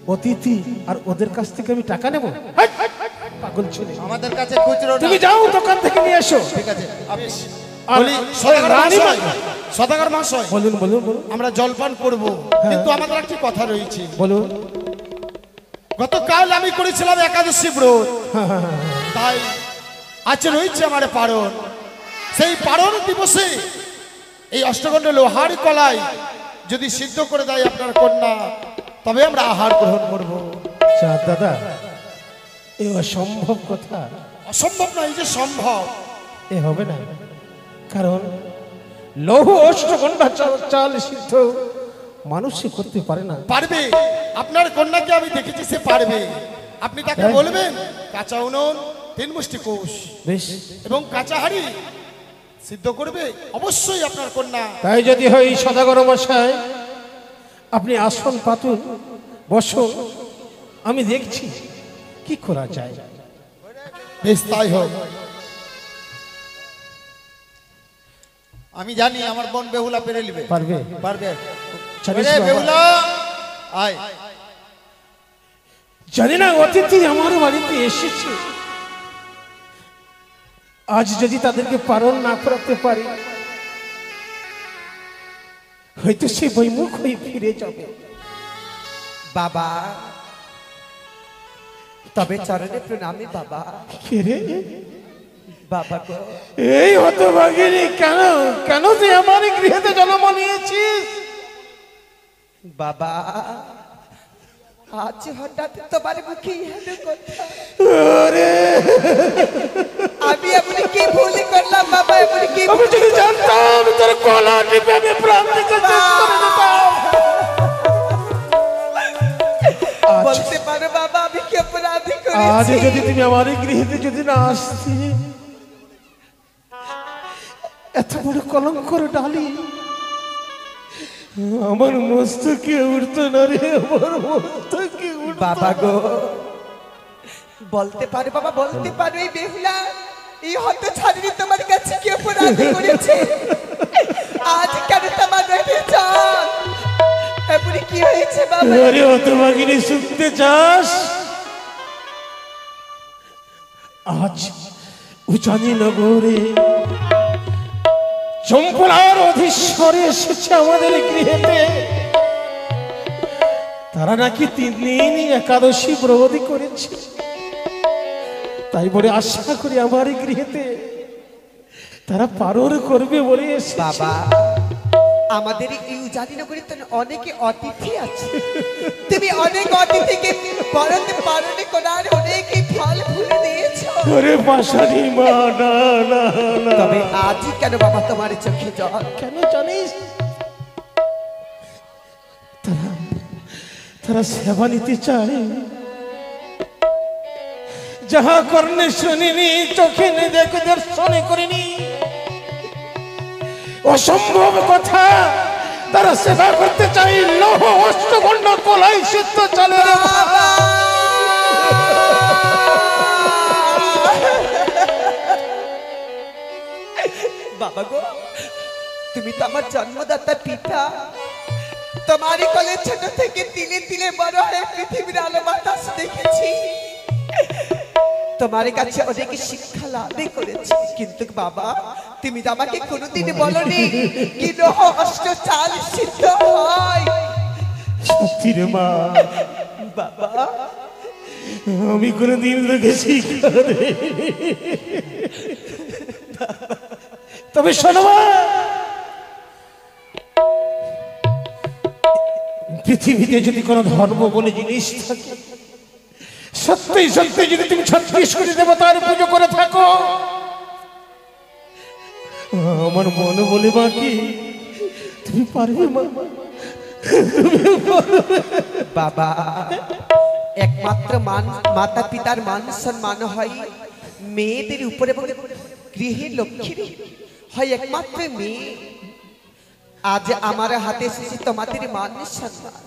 অতিথি, আর ওদের কাছ থেকে আমি টাকা নেব? হাট! পাগল ছেলে, আমাদের কাছে খুচরো না। তুমি যাও দোকান থেকে নিয়ে এসো। ঠিক আছে, আপনি আর বলি, ওই সদাগর রানী মশাই, মা- সদাগর মহাশয়, বলুন বলুন বলুন আমরা জলপান করব, কিন্তু আমাদের একটি কথা রয়েছে। বলুন। গতকাল আমি করেছিলাম একাদশী ব্রত, তাই আজ রয়েছে আমার পারণ। সেই পারণ দিবসে এই অষ্টগণ্ড লোহার কলাই যদি সিদ্ধ করে দেয় আপনার কন্যা, তবে আমরা আহার গ্রহণ করব। চাঁদ দাদা, এ অসম্ভব কথা। অসম্ভব নয়, যে সম্ভব। এ হবে না, কারণ লৌহ অষ্টঘণ্টা চাল সিদ্ধ মানুষই করতে পারে না। পারবে, আপনার কন্যাকে আমি দেখেছি, সে পারবে। আপনি তাকে বলবেন কাঁচা উনুন 3 মুষ্টি কোষ বেশ, এবং কাঁচা হাড়ি সিদ্ধ করবে, অবশ্যই আপনার কন্যা। তাই যদি হয় সদাগর মশাই, আপনি আসন পাতুন, বসুন, আমি দেখছি কি করা যায়। বেশ, তাই হোক। আমি জানি আমার বোন বেহুলা পেরে নিবে। পারবে? পারবে। জানিস ওরে বাবা? বেহুলা আয়। জানি না অতিথি আমার বাড়িতে এসেছে, আজ যদি তাদেরকে পালন না করাতে পারি, হয়তো সে বৈমুখ হয়ে ফিরে যাবে। বাবা, তবে চরণে প্রণামী বাবা। কে রে? বাবা গো, এই হতভাগিনী, কেন কেন তুই আমার গৃহেতে জন্ম নিয়েছিস? বাবা, আজ হঠাৎ তোমার মুখে হেন কথা। ওরে, আমি এমনি কি ভুল করলাম বাবা? এমনি কি আমি যদি জানতাম তোর গলা টিপে আমি প্রাণ থেকে শেষ করে দিতাম। বলতে পারো বাবা, আমি কি অপরাধী আজ করেছি? যদি তুমি আমার গৃহেতে যদি না আসতে, এত বড় কলঙ্কর ডালি আমার মস্তকে উঠতো না রে, আমার মস্তকে উঠতো বাবা না। গো, বলতে পারো বাবা, বলতে পারো এই বেহুলা, এই হত ছাড়িয়ে তোমার কাছে কি অপরাধ করেছে? আজ কেন তোমার রেখে চান? এমনি কি হয়েছে বাবা? আরে হতভাগিনী, শুনতে চাস? আজ উচানি নগরে চম্পলার অধীশ্বরে এসেছে আমাদের গৃহেতে। তারা নাকি 3 দিন একাদশী ব্রত করেছে, তাই বলে আশা করি আমার গৃহেতে তারা পালন করবে বলে এসেছে। বাবা, আমাদের এই উজানি নগরে তো অনেকে অতিথি আছে, তুমি অনেক অতিথিকে বরণে পালনে করার অনেকই ফল ফুলে দিয়েছো। ওরে পাশানি মা, না না না। তবে আজই কেন বাবা তোমার চোখে জল? কেন জানিস? তারা সেবা নিতে চায়, যাহা কর্ণে শুনিনি, চোখে দেখে দর্শনে করিনি, অসম্ভব কথা। তারা সেবা করতে চাই লৌহ অষ্টগণ্ড কলাই সিদ্ধ চলে। বাবা গো, তুমি তো আমার জন্মদাতা পিতা, তোমারই কোলে ছোট থেকে তিলে তিলে বড় হয়ে পৃথিবীর আলো বাতাস দেখেছি, তোমার কাছে অনেক শিক্ষা লাভ করেছি। কিন্তু বাবা, তুমি তো আমাকে কোনোদিন বলনি কি লৌহ অষ্ট চাল সিদ্ধ হয়। সত্যি রে মা, বাবা, আমি কোনোদিন লোকে শিক্ষা দেই। তবে শোনো মা, পৃথিবীতে যদি কোনো ধর্ম বলে জিনিস থাকে, সত্যি সত্যি যদি তুমি 36 কোটি দেবতার পুজো করে থাকো, আমার মন বলে মা কি তুমি পারবে মা? বাবা, একমাত্র মাতা পিতার মান সম্মান হয় মেয়েদের উপরে, এবং গৃহের লক্ষ্মীর হয় একমাত্র মেয়ে। আজ আমার হাতে এসেছে তোমাদের মান সম্মান।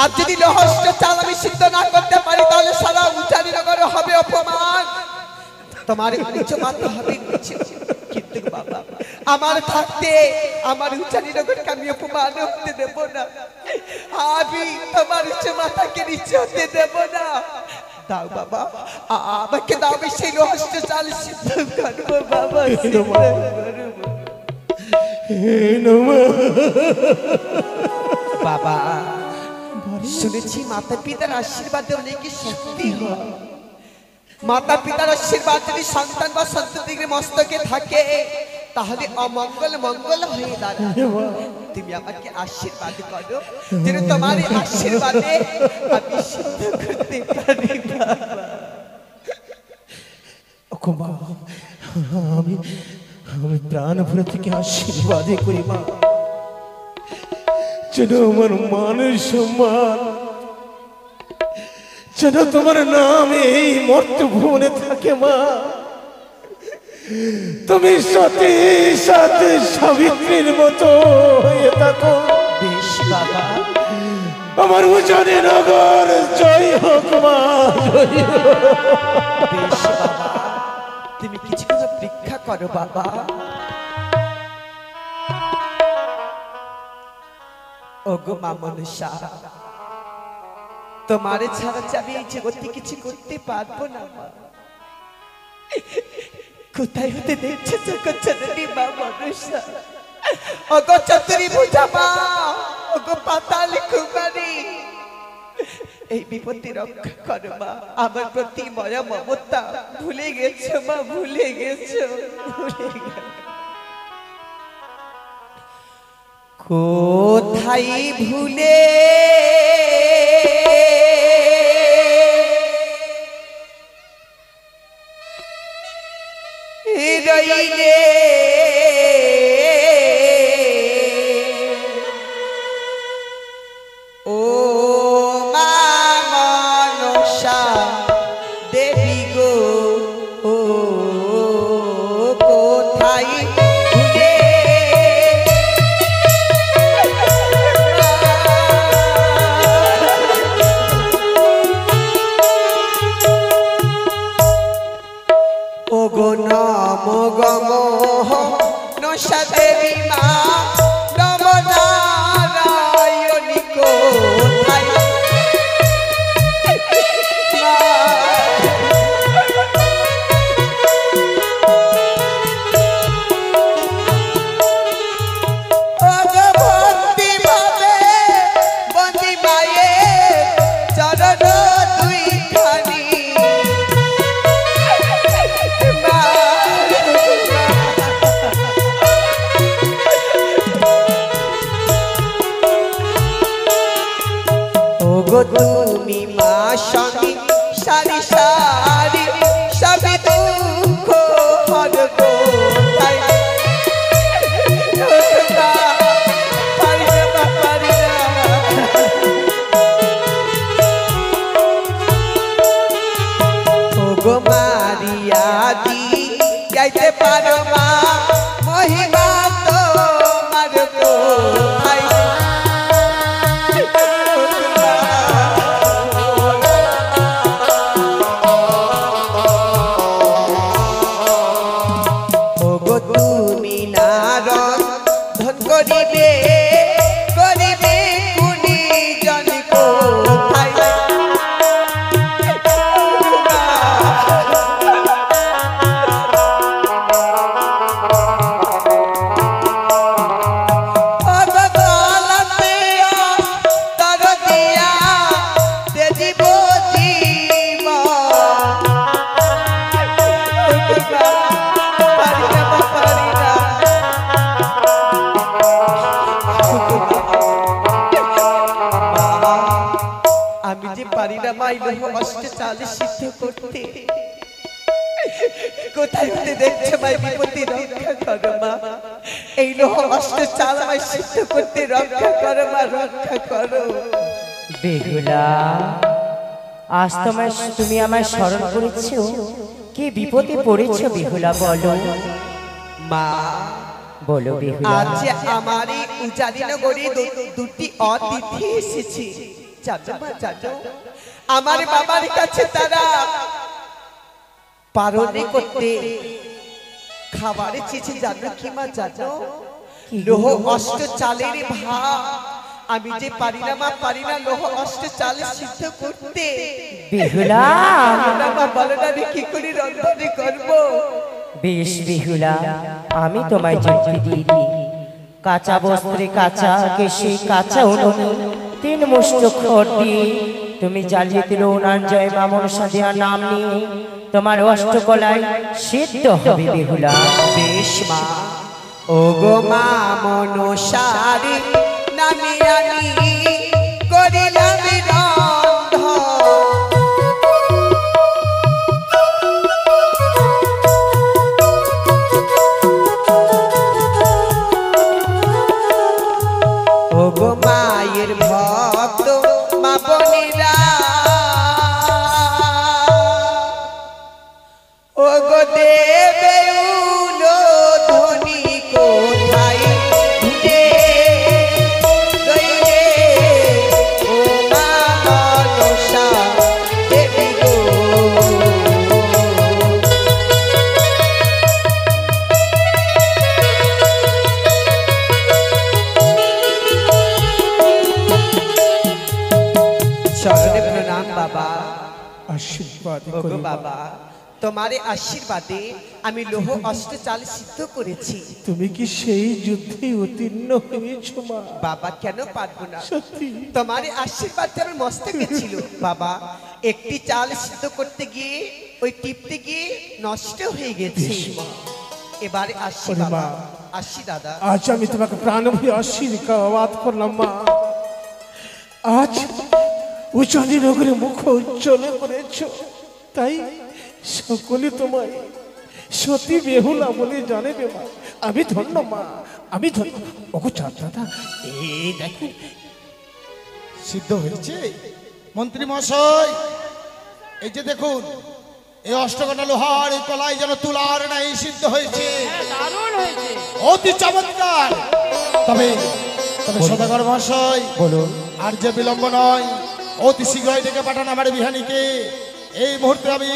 আজ যদি লহস্য চাল আমি সিদ্ধ না করতে পারি, তাহলে সারা উচানি নগর হবে অপমান, তোমার নিচু মাথা হবে নিচু। কিন্তু বাবা, আমার থাকতে আমার উচানি নগরকে আমি অপমান হতে দেব না, আমি তোমার উচ্চ মাথাকে নিচে হতে দেব না। দাও বাবা, আমাকে দাও, আমি সেই লহস্য চাল সিদ্ধ করবো বাবা, সিদ্ধ করবো। বাবা শুনেছি মাতা পিতার আশীর্বাদে অনেকে শক্তি হয়। মাতা পিতার আশীর্বাদ যদি সন্তান বা সন্ততির মস্তকে থাকে তাহলে অমঙ্গল মঙ্গল হয়ে দাঁড়ায়। তুমি আমাকে আশীর্বাদ করো যেন তোমার এই আশীর্বাদে আমি সিদ্ধ করতে পারি বাবা। ওগো মা, আমি আমি প্রাণ ভরে থেকে আশীর্বাদ করি মা, যেন আমার মানের সম্মান, যেন তোমার নাম এই মর্ত ভুবনে থাকে মা। তুমি সতী সাথে সাবিত্রীর মতো হয়ে থাকো। বেশ বাবা, আমার উজানি নগর জয় হোক মা, জয় হোক। বেশ বাবা, তুমি কিছুক্ষণ অপেক্ষা করো বাবা। ওগো মা মনসা, তোমার ছাড়া আমি এই জগতে কিছু করতে পারবো না মা। কোথায় হতে দেখছো জগৎ জননী মা মনসা? ওগো চতুরী পূজা মা, ওগো পাতাল কুমারী, এই বিপত্তি রক্ষা করো মা। আমার প্রতি ময়া মমতা ভুলে গেছো মা, ভুলে গেছো, ভুলে গেছো। কোথায় ভুলে রইলে ও মা মনসা দেবী গো, ও কোথায় ভুলে ওগো নম গম নশা দেবী মা, নম নারায়ণী কোথায় মা? ওগো ভক্তি ভাবে বন্দি মায়ের চরণ দুইখানি মা। ওগো তুমি মা স্বামী সারি সারি সবই দুঃখ হর কোথায় মা, পারি না মা, পারি না। ওগো মারিয়া দি যাইতে পারো মা, মহিমা তোমার কোথায় ওগো তুমি নারণ ধন করিবে করিবে কুনি জন কোথায় আমি যে পারি না মাই লোহ অষ্টে চালে সিদ্ধ করতে। কোথায় হতে দেখছো মাই বিপত্তি রক্ষা করো মা। এই লোহ অষ্টে চাল আমায় সিদ্ধ করতে রক্ষা করো মা, রক্ষা করো। বেহুলা, আজ তুমি আমায় স্মরণ করেছো, কি বিপদে পড়েছো বেহুলা বলো? মা বলো বেহুলা। আজ আমার এই উজানি নগরে দুটি অতিথি এসেছে। জানো মা, জানো আমার বাবার কাছে তারা পারণে করতে খাবার চেয়েছে। জানো কি মা, জানো লোহ অষ্ট চালের ভাত আমি যে পারি না মা, পারি না লোহ অষ্ট চাল সিদ্ধ করতে। বেহুলা, মা বলো না আমি কি করে রন্ধনে করবো? বেশ বেহুলা, আমি তোমায় যুক্তি দিয়ে দিই। কাঁচা বস্ত্রে কাঁচা কেশে কাঁচা উনুনে 3 মুষ্ট খড় দিয়ে তুমি জ্বালিয়ে দিল অনাঞ্জয় বামন সাধিয়া নাম নিয়ে তোমার অষ্টকলায় সিদ্ধ হবে বেহুলা। বেশ মা, ও গো মা মনসারে নামি রানী করিলাম রন্ধ। ও গো মায়ের ভক্ত মা বোনেরা, ও গো দেবে উলো ধনী কোথায় ঘুরে রইলে, ও মা মনসা দেবী গো। চরণে প্রণাম বাবা। আশীর্বাদ ওগো করো বাবা, তোমারে আশীর্বাদে আমি লৌহ অষ্ট চাল সিদ্ধ করেছি। তুমি কি সেই যুদ্ধে উত্তীর্ণ হয়েছো মা? বাবা কেন পারবো না, সত্যি তোমারে আশীর্বাদ আমার মস্তকে ছিল বাবা। একটি চাল সিদ্ধ করতে গিয়ে ওই টিপতে গিয়ে নষ্ট হয়ে গেছে। এবারে আসি ওরে বাবা, মা। আসি দাদা। আজ আমি তোমাকে প্রাণ ভরে আশীর্বাদ করলাম মা। আজ উচানি নগরে মুখ উজ্জ্বল করেছ, তাই সকলে তোমায় সতী বেহুলা বলে জানেবে মা। আমি ধন্য মা, আমি ধন্য। ওগো চাঁদ দাদা, এই দেখো সিদ্ধ হয়েছে মন্ত্রী মশাই। এই যে দেখুন, এই অষ্টকোণা লোহার এই কলাই যেন তুলার নাই সিদ্ধ হয়েছে, দারুণ হয়েছে। অতি চমৎকার। তবে তবে সদাগর মশাই বলুন। আর যে বিলম্ব নয়, অতি শীঘ্রই ডেকে পাঠান আমার বিহানীকে। এই মুহূর্তে আমি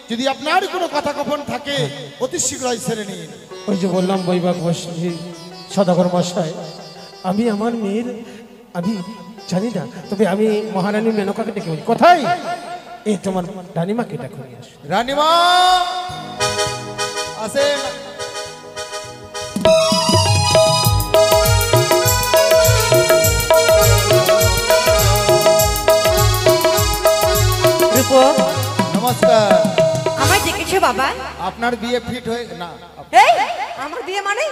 যদি আপনার কোনো কথা গোপন থাকে অতি শীঘ্রই সেরে নিন। ওই যে বললাম বৈবাক বসে সদাগর মশাই, আমি আমার মেয়ের আমি জানি না, তবে আমি মহারানী মেনকাকে ডেকে বলি। কোথায়? এই তোমার রানীমাকে ডাকো নিয়ে আসো। রানীমা আসেন। রূপো, নমস্কার। আমায় ডেকেছো বাবা? আপনার বিয়ে ফিট হয়ে না, এই আমার বিয়ে মানে?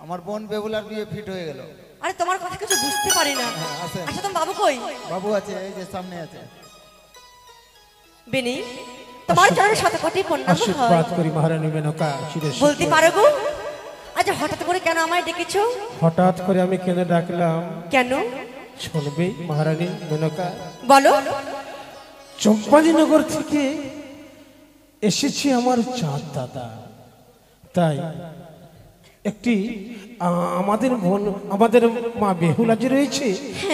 আমার বোন বেহুলার বিয়ে ফিট হয়ে গেল। আরে তোমার কথা কিছু বুঝতে পারি না। আসেন। আচ্ছা তোমার বাবু কই? বাবু আছে, এই যে সামনে আছে। বেনি, তোমার চরণের সাথে কোটি প্রণাম হয়। আশীর্বাদ করি মহারানী মেনকা চিরে সুখ। বলতে পারো গো, আচ্ছা হঠাৎ করে কেন আমায় ডেকেছো? হঠাৎ করে আমি কেন ডাকলাম কেন শুনবে মহারানী মেনকা? বলো। চম্পানীনগর থেকে এসেছি আমার চাঁদ দাদা, তাই একটি আমাদের বোন, আমাদের মা বেহুলা যে রয়েছে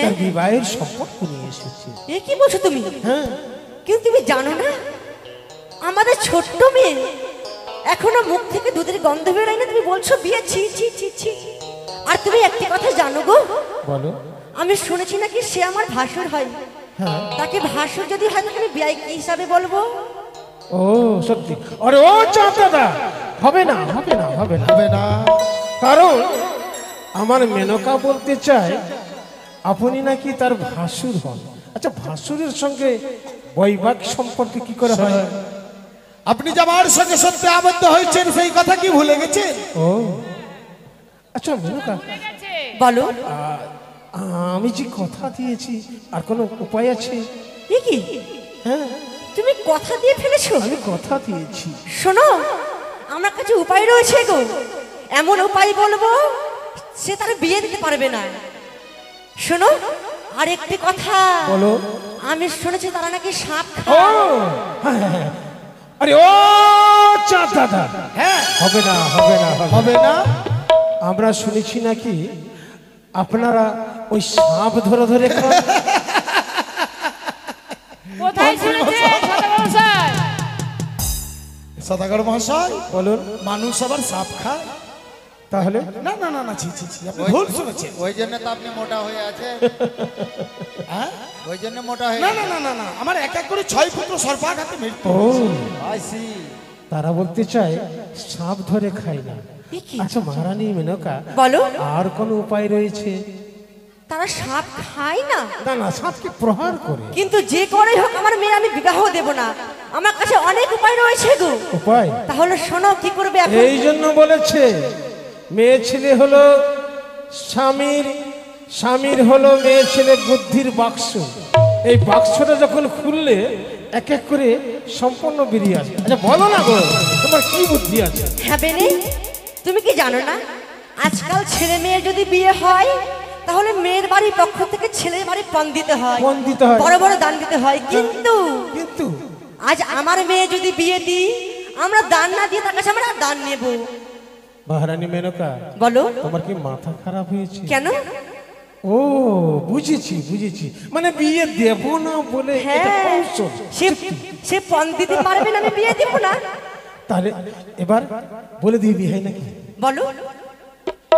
তার বিবাহের সম্পর্ক নিয়ে এসেছি। এ কি বলছো তুমি? হ্যাঁ, কিন্তু তুমি জানো না আমাদের ছোট্ট মেয়ে এখনো মুখ থেকে দুধের গন্ধ বেরোয় না, তুমি বলছো বিয়ে? ছি ছি ছি ছি। আর তুমি একটি কথা জানো গো, বলো। আমি শুনেছি নাকি সে আমার ভাসুর হয়। হ্যাঁ, তাকে ভাসুর যদি হয় তাহলে বিয়ে কি হিসাবে বলবো? ও সত্যি? আরে ও চাঁদ দাদা, হবে না হবে না হবে না হবে না। কারণ আমার মেনকা বলতে চায় আপনি নাকি তার ভাসুর হন। আচ্ছা, ভাসুরের সঙ্গে বৈবাহিক সম্পর্কে কি করে হয়? আপনি যে আমার সঙ্গে সত্যি আবদ্ধ হয়েছেন সেই কথা কি ভুলে গেছেন? ও আচ্ছা মেনকা, বলো। আমি যে কথা দিয়েছি আর কোনো উপায় আছে? এ কি হ্যাঁ, তুমি কথা দিয়ে ফেলেছো? আমি কথা দিয়েছি। শোনো, আমার কাছে উপায় রয়েছে গো। এমন উপায় বলবো সে তার বিয়ে দিতে পারবে না। শোনো, আর একটি কথা বলো। আমি শুনেছি তারা নাকি সাপ ও খায়। হ্যাঁ, হ্যাঁ, হ্যাঁ। আরে ও চাঁদ দাদা, হ্যাঁ, হবে না হবে না হবে হবে না। আমরা শুনেছি নাকি আপনারা ওই সাপ ধরে ধরে খান। কোথায় শুনেছে সদাগর মশাই? সদাগর মহাশয় বলুন মানুষ আবার সাপ খায়? তাহলে না না না না, ছি ছি ছি, আপনি ভুল শুনেছেন। ওই জন্য তো আপনি মোটা হয়ে আছে। হ্যাঁ? ওই জন্য মোটা হয়ে না আছে। না না না না, আমার এক এক করে 6 পুত্র সর্পাঘাতে মৃত্যু। ও আইসি। তারা বলতে চায় সাপ ধরে খায় না, এ কি? আচ্ছা মহারানী মেনকা, বলো। আর কোন উপায় রয়েছে? তারা সাপ খায় না, না না, সাপকে প্রহার করে। কিন্তু যে করেই হোক আমার মেয়ে আমি বিবাহ দেব না। আমার কাছে অনেক উপায় রয়েছে গো। উপায়? তাহলে শোনো কি করবে এখন। এই জন্য বলেছে মেয়ে ছেলে হলো স্বামীর, স্বামীর হলো মেয়ে ছেলে বুদ্ধির বাক্স। এই বাক্সটা যখন খুললে এক এক করে সম্পূর্ণ বেরিয়ে আসে। আচ্ছা বলো না গো, তোমার কি বুদ্ধি আছে? হ্যাঁ বেনে, তুমি কি জানো না আজকাল ছেলে মেয়ের যদি বিয়ে হয় তাহলে মেয়ের বাড়ির পক্ষ থেকে ছেলের বাড়ি পণ দিতে হয়, পণ দিতে হয়, বড় বড় দান দিতে হয়। কিন্তু কিন্তু আজ আমার মেয়ে যদি বিয়ে দিই, আমরা দান না দিয়ে তার কাছে আমরা দান নেব। মহারানী মেনকা, বলো। তোমার কি মাথা খারাপ হয়েছে? কেন? ও বুঝেছি বুঝেছি, মানে বিয়ে দেব না বলে এটা হ্যাঁ, কৌশল। সে পণ দিতে পারবে না, আমি বিয়ে দিব না। তাহলে এবার বলে দিই বিহাই নাকি? বলো।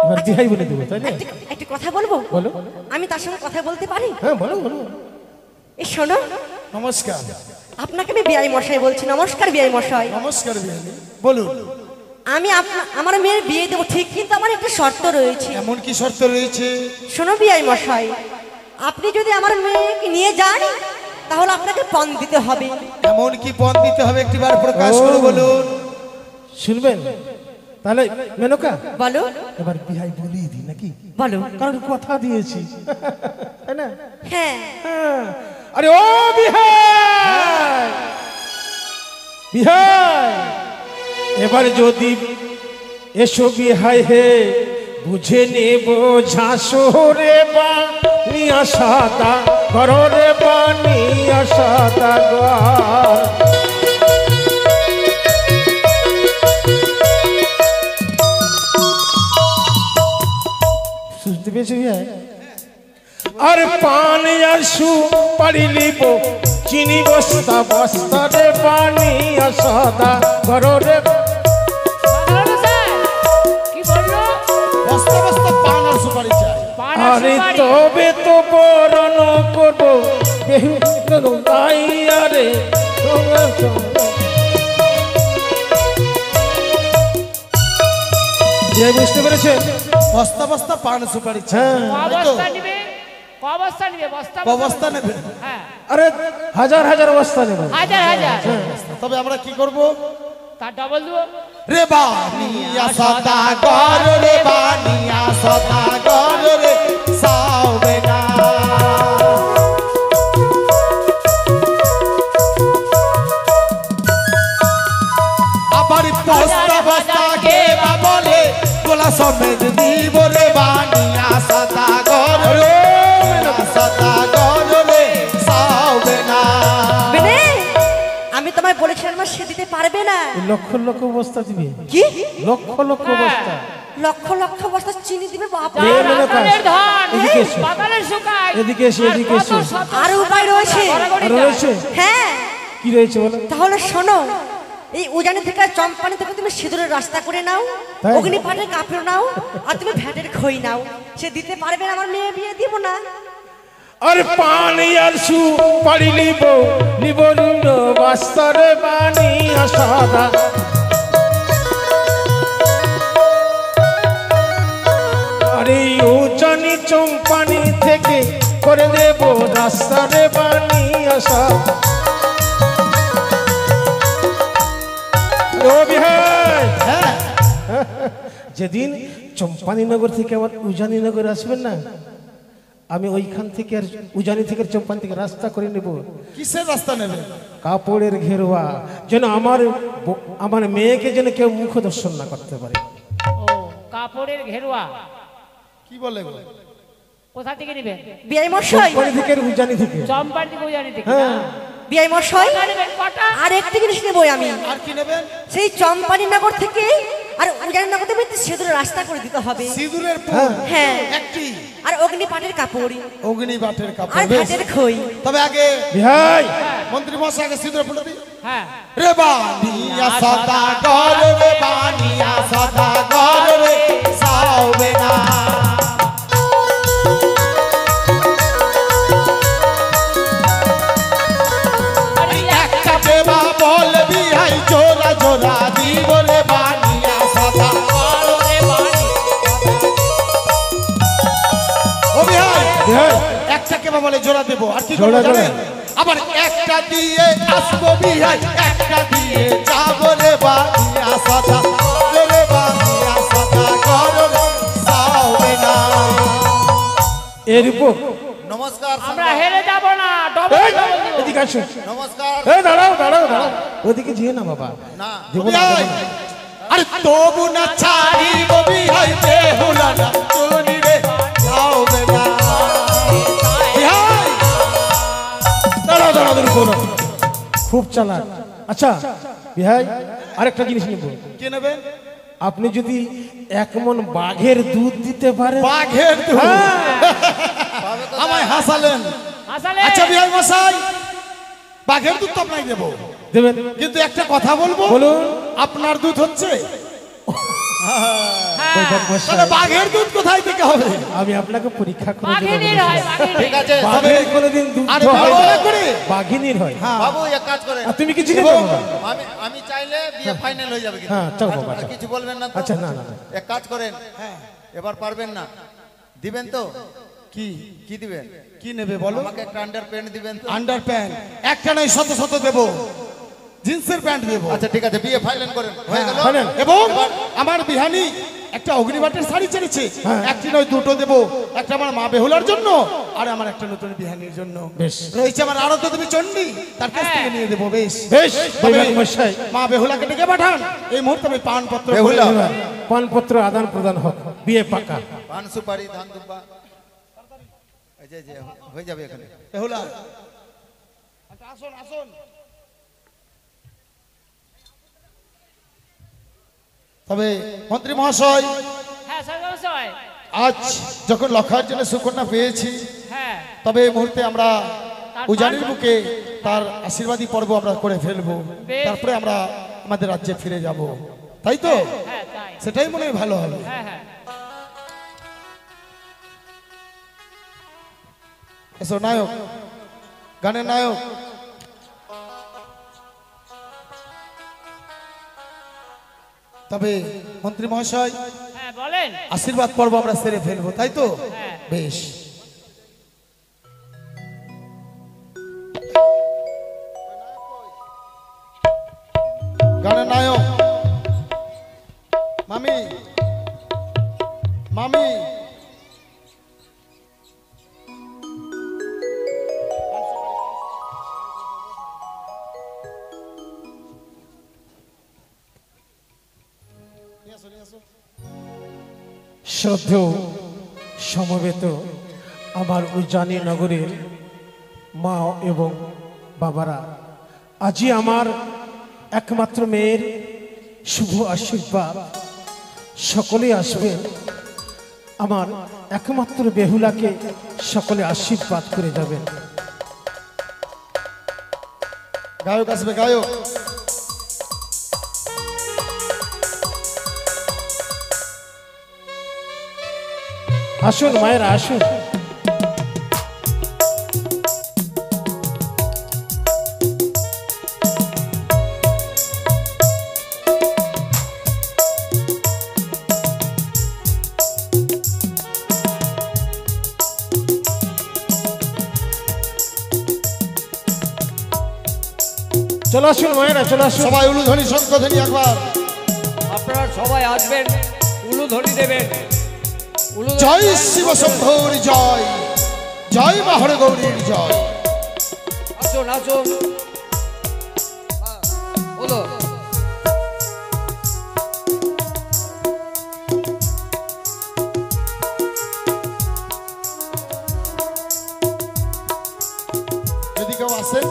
এবার বিহাই বলে দেবো, তাই না? একটা কথা বলবো? বলো। আমি তার সঙ্গে কথা বলতে পারি? হ্যাঁ বলো বলো। এই শোনো, নমস্কার। আপনাকে আমি বিআই মশাই বলছি। নমস্কার বিআই মশাই। নমস্কার বিহারি, বলুন। আমি আমার মেয়ের বিয়ে দেবো ঠিক, কিন্তু আমার একটা শর্ত রয়েছে। এমন কি শর্ত রয়েছে? শোনো বিআই মশাই, আপনি যদি আমার মেয়েকে নিয়ে যান তাহলে আপনাকে পণ দিতে হবে। এমন কি পণ দিতে হবে একটিবার প্রকাশ করে বলুন। শুনবেন? তাহলে মেনকা বলো। এবার বিহাই বলিয়ে দিই নাকি? বলো। কারণ কথা দিয়েছি, তাই না? হ্যাঁ। হ্যাঁ। আরে ও বিহাই, বিহাই এবার যদি এসো বিহাই হে, বুঝে নেব ঝাঁসরে বা নিয়া সাদা ঘরে বা নিয়া সাদা ঘর। শুনতে পেয়েছি বিহাই? আর পান আর সু পাড়ি লিব, চিনি বস্তা বস্তারে পানি সদা ঘরে। কি বললো? বস্তা বস্তা পান আর সুপারি চাই। পান আর আরে সুপারি। তবে তো বরণ করবো বেহু আরে বুঝতে পেরেছেন? বস্তা বস্তা পান সুপারি চাই। হ্যাঁ। ক তাই তো? বস্তা নিবে? ক বস্তা নিবে? বস্তা ক বস্তা নেবে? হ্যাঁ, আরে হাজার হাজার বস্তা নেব। হাজার হাজার। তবে আমরা কি করব? তার ডবল দেবো। রে বানিয়া সদা গর, রে বানিয়া সদা গর রে সাবে না। আবার বস্তা বস্তা কে বা বলে গোলা সমেত দিব, রে বানিয়া সদা গর রে সদা গর রে সাবে না। বেনে, আমি তোমায় বলেছিলাম না সে দিতে পারবে না। লক্ষ লক্ষ বস্তা দিবে? কি লক্ষ লক্ষ বস্তা? লক্ষ লক্ষ বস্তা চিনি দিবে? বাবা, এ মেনকা, পাতালের ধান, এদিকে এসো। পাতালের শুকায়। এদিকে এসো, আর এদিকে কত এসো। শত আর উপায় রয়েছে? আর রয়েছে? হ্যাঁ। কি রয়েছে বলো? তাহলে শোনো, এই উজানি থেকে চম্পানি থেকে তুমি সিঁদুরের রাস্তা করে নাও, তাই? অগ্নিপাটের কাপড় নাও, আর তুমি ভ্যাটের খই নাও। সে দিতে পারবে না, আমার মেয়ে বিয়ে দিব না। আর পানি আর সু পাড়ি লিব, নিবরুণ বস্তারে বানি সাদা। আরে উজানি চম্পানি থেকে করে দেব রাস্তারে বানি সাদা। হ্যাঁ, যেদিন চম্পানীনগর থেকে আবার উজানিনগর আসবেন না, আমি ওইখান থেকে আর উজানি থেকে চম্পানি থেকে রাস্তা করে নেব। কিসের রাস্তা নেবে? কাপড়ের ঘেরুয়া, যেন আমার মেয়েকে যেন কেউ মুখ দর্শন না করতে পারে। ও, কাপড়ের ঘেরুয়া। কি বলে গো? কোথা থেকে নিবেন? বিআই মশাই, চম্পানি থেকে আর উজানি থেকে। চম্পার দিকে উজানি থেকে হ্যাঁ। না? বিআই মশাই, কটা নেবেন? কটা? আর একটি জিনিস নেবো আমি। আর কি নেবেন? সেই চম্পানি নগর থেকে আর উজানি নগর থেকে সিঁদুরের রাস্তা করে দিতে হবে। সিঁদুরের ফুল হ্যাঁ, একটি, আর অগ্নিপাটের কাপড়, অগ্নি বাটের আর কাপড়। বেশ। ভ্যাটের খই। তবে আগে বিহাই, মন্ত্রী মশাই আগে সিঁদুরের ফুলটা দিই। হ্যাঁ। রে বানিয়া সদা গর, রে বানিয়া সদা গর রে সাবে না। আরে একটা দেবা বলবি হাই জোরা জোরা দিব, রে বানিয়া সদা গর চাপা বলে জোড়া দেবো আর কি করবো জোড়া জানেন? আবার একটা দিয়ে আসবো বিহাই, একটা দিয়ে যাবো রে বাড়িয়া সাদা, রে বাড়িয়া সাদা করো সাবে না। এর উপর নমস্কার আমরা হেরে যাব না, ডবল এই, ডবল দেব। এদিকে আসো। নমস্কার। এই দাঁড়াও দাঁড়াও দাঁড়াও, ওদিকে যেও না বাবা, না দেবো না, দেবো না। আরে তবু না ছাড়িব বিহাই বেহুলা না চুনি রে সাবে না। বিহাই দাঁড়াও দাঁড়াও দাঁড়াও, খুব চালাক। আচ্ছা বিহাই, আরেকটা জিনিস নেব। কে নেবেন? আপনি যদি 1 মণ বাঘের দুধ দিতে পারেন। বাঘের দুধ? আমায় হাসালেন। আসলে আচ্ছা বিহাই মশাই, বাঘের দুধ তো আপনাকে দেবো, দেবেন? কিন্তু একটা কথা বলবো, বলুন। আপনার দুধ হচ্ছে, বৈঠক মশাই, তাহলে বাঘের দুধ কোথায় থেকে হবে? আমি আপনাকে পরীক্ষা করে দেবো বাঘিনীর হয়, বলেছিলাম। ঠিক বাঘিনীর। আছে বাঘের কোনোদিন দুধ আরে হয় বাবা না। করে। বাঘিনীর হয়। বাবু এক কাজ করেন, আর তুমি কি চিনে এবং যাবো? আমি চাইলে বিয়ে ফাইনাল হয়ে যাবে কিন্তু। হ্যাঁ, চলো বাবা, আর চলো। কিছু বলবেন না তো? আচ্ছা, না, না, না। এক কাজ করেন, এবার পারবেন না, দিবেন তো? কি কি দিবেন? কি নেবে বলো? আমাকে একটা আন্ডার প্যান্ট দিবেন তো? আন্ডার প্যান্ট একটা নয়, শত শত দেবো, জিন্সের প্যান্ট দেবো। আচ্ছা ঠিক আছে, বিয়ে ফাইনাল করেন, হয়ে গেল। ফাইনাল। এবং আমার বিহানি একটা অগ্নিবাটের শাড়ি ছেড়েছে, একটি নয় দুটো দেবো, একটা আমার মা বেহুলার জন্য আর আমার একটা নতুন বিহানির জন্য। বেশ। রয়েছে আমার আরো তো তুমি চন্ডী, তার কাছ থেকে নিয়ে দেবো। বেশ বেশ, তবে বৈঠক মশাই, মা বেহুলাকে ডেকে পাঠান, এই মুহূর্তে আমি পানপত্র বেহুলা। করে দেব। পানপত্র আদান প্রদান হোক, বিয়ে পাকা। পান সুপারি ধান দুব্বা, এই যে হয়ে যাবে এখানে। বেহুলা আচ্ছা, আসুন আসুন। তবে মন্ত্রী মহাশয়, হ্যাঁ সর্বমশাই। আজ যখন লক্ষার জন্য সুকন্যা পেয়েছি, হ্যাঁ তবে এই মুহূর্তে আমরা উজানির বুকে তার আশীর্বাদী পর্ব আমরা করে ফেলবো, বেশ। তারপরে আমরা আমাদের রাজ্যে ফিরে যাব, তাই তো? হ্যাঁ তাই। সেটাই মনে হয় ভালো হবে। হ্যাঁ হ্যাঁ। এসো নায়ক, গানের নায়ক। তবে মন্ত্রী মহাশয়, হ্যাঁ বলেন। আশীর্বাদ পর্ব আমরা সেরে ফেলবো, তাই তো? হ্যাঁ। বেশ। গানের নায়ক মামি, মামি শ্রদ্ধেয় সমবেত আমার উজানি নগরের মা এবং বাবারা, আজই আমার একমাত্র মেয়ের শুভ আশীর্বাদ। সকলে আসবেন, আমার একমাত্র বেহুলাকে সকলে আশীর্বাদ করে যাবেন। গায়ক আসবে, গায়ক। আসুন মায়েরা, আসুন। চলে আসুন মায়েরা, চলে আসুন। সবাই উলুধ্বনি শঙ্খধ্বনি একবার। আপনারা সবাই আসবেন, উলুধ্বনি দেবেন। জয় শিব শম্ভুর জয়, জয় মাহর গৌরীর জয়। আসুন আসুন, বলো। যদি কেউ আসেন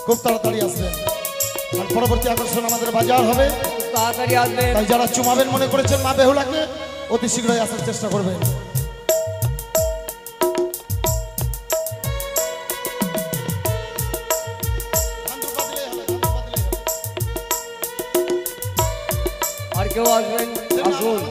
খুব তাড়াতাড়ি আসবেন, আর পরবর্তী আকর্ষণ আমাদের বাজার হবে, খুব তাড়াতাড়ি আসবেন। তাই যারা চুমাবেন মনে করেছেন মা বেহুলাকে, অতি শীঘ্রই আসার চেষ্টা করবেন। আর কেউ আসবেন, আসুন।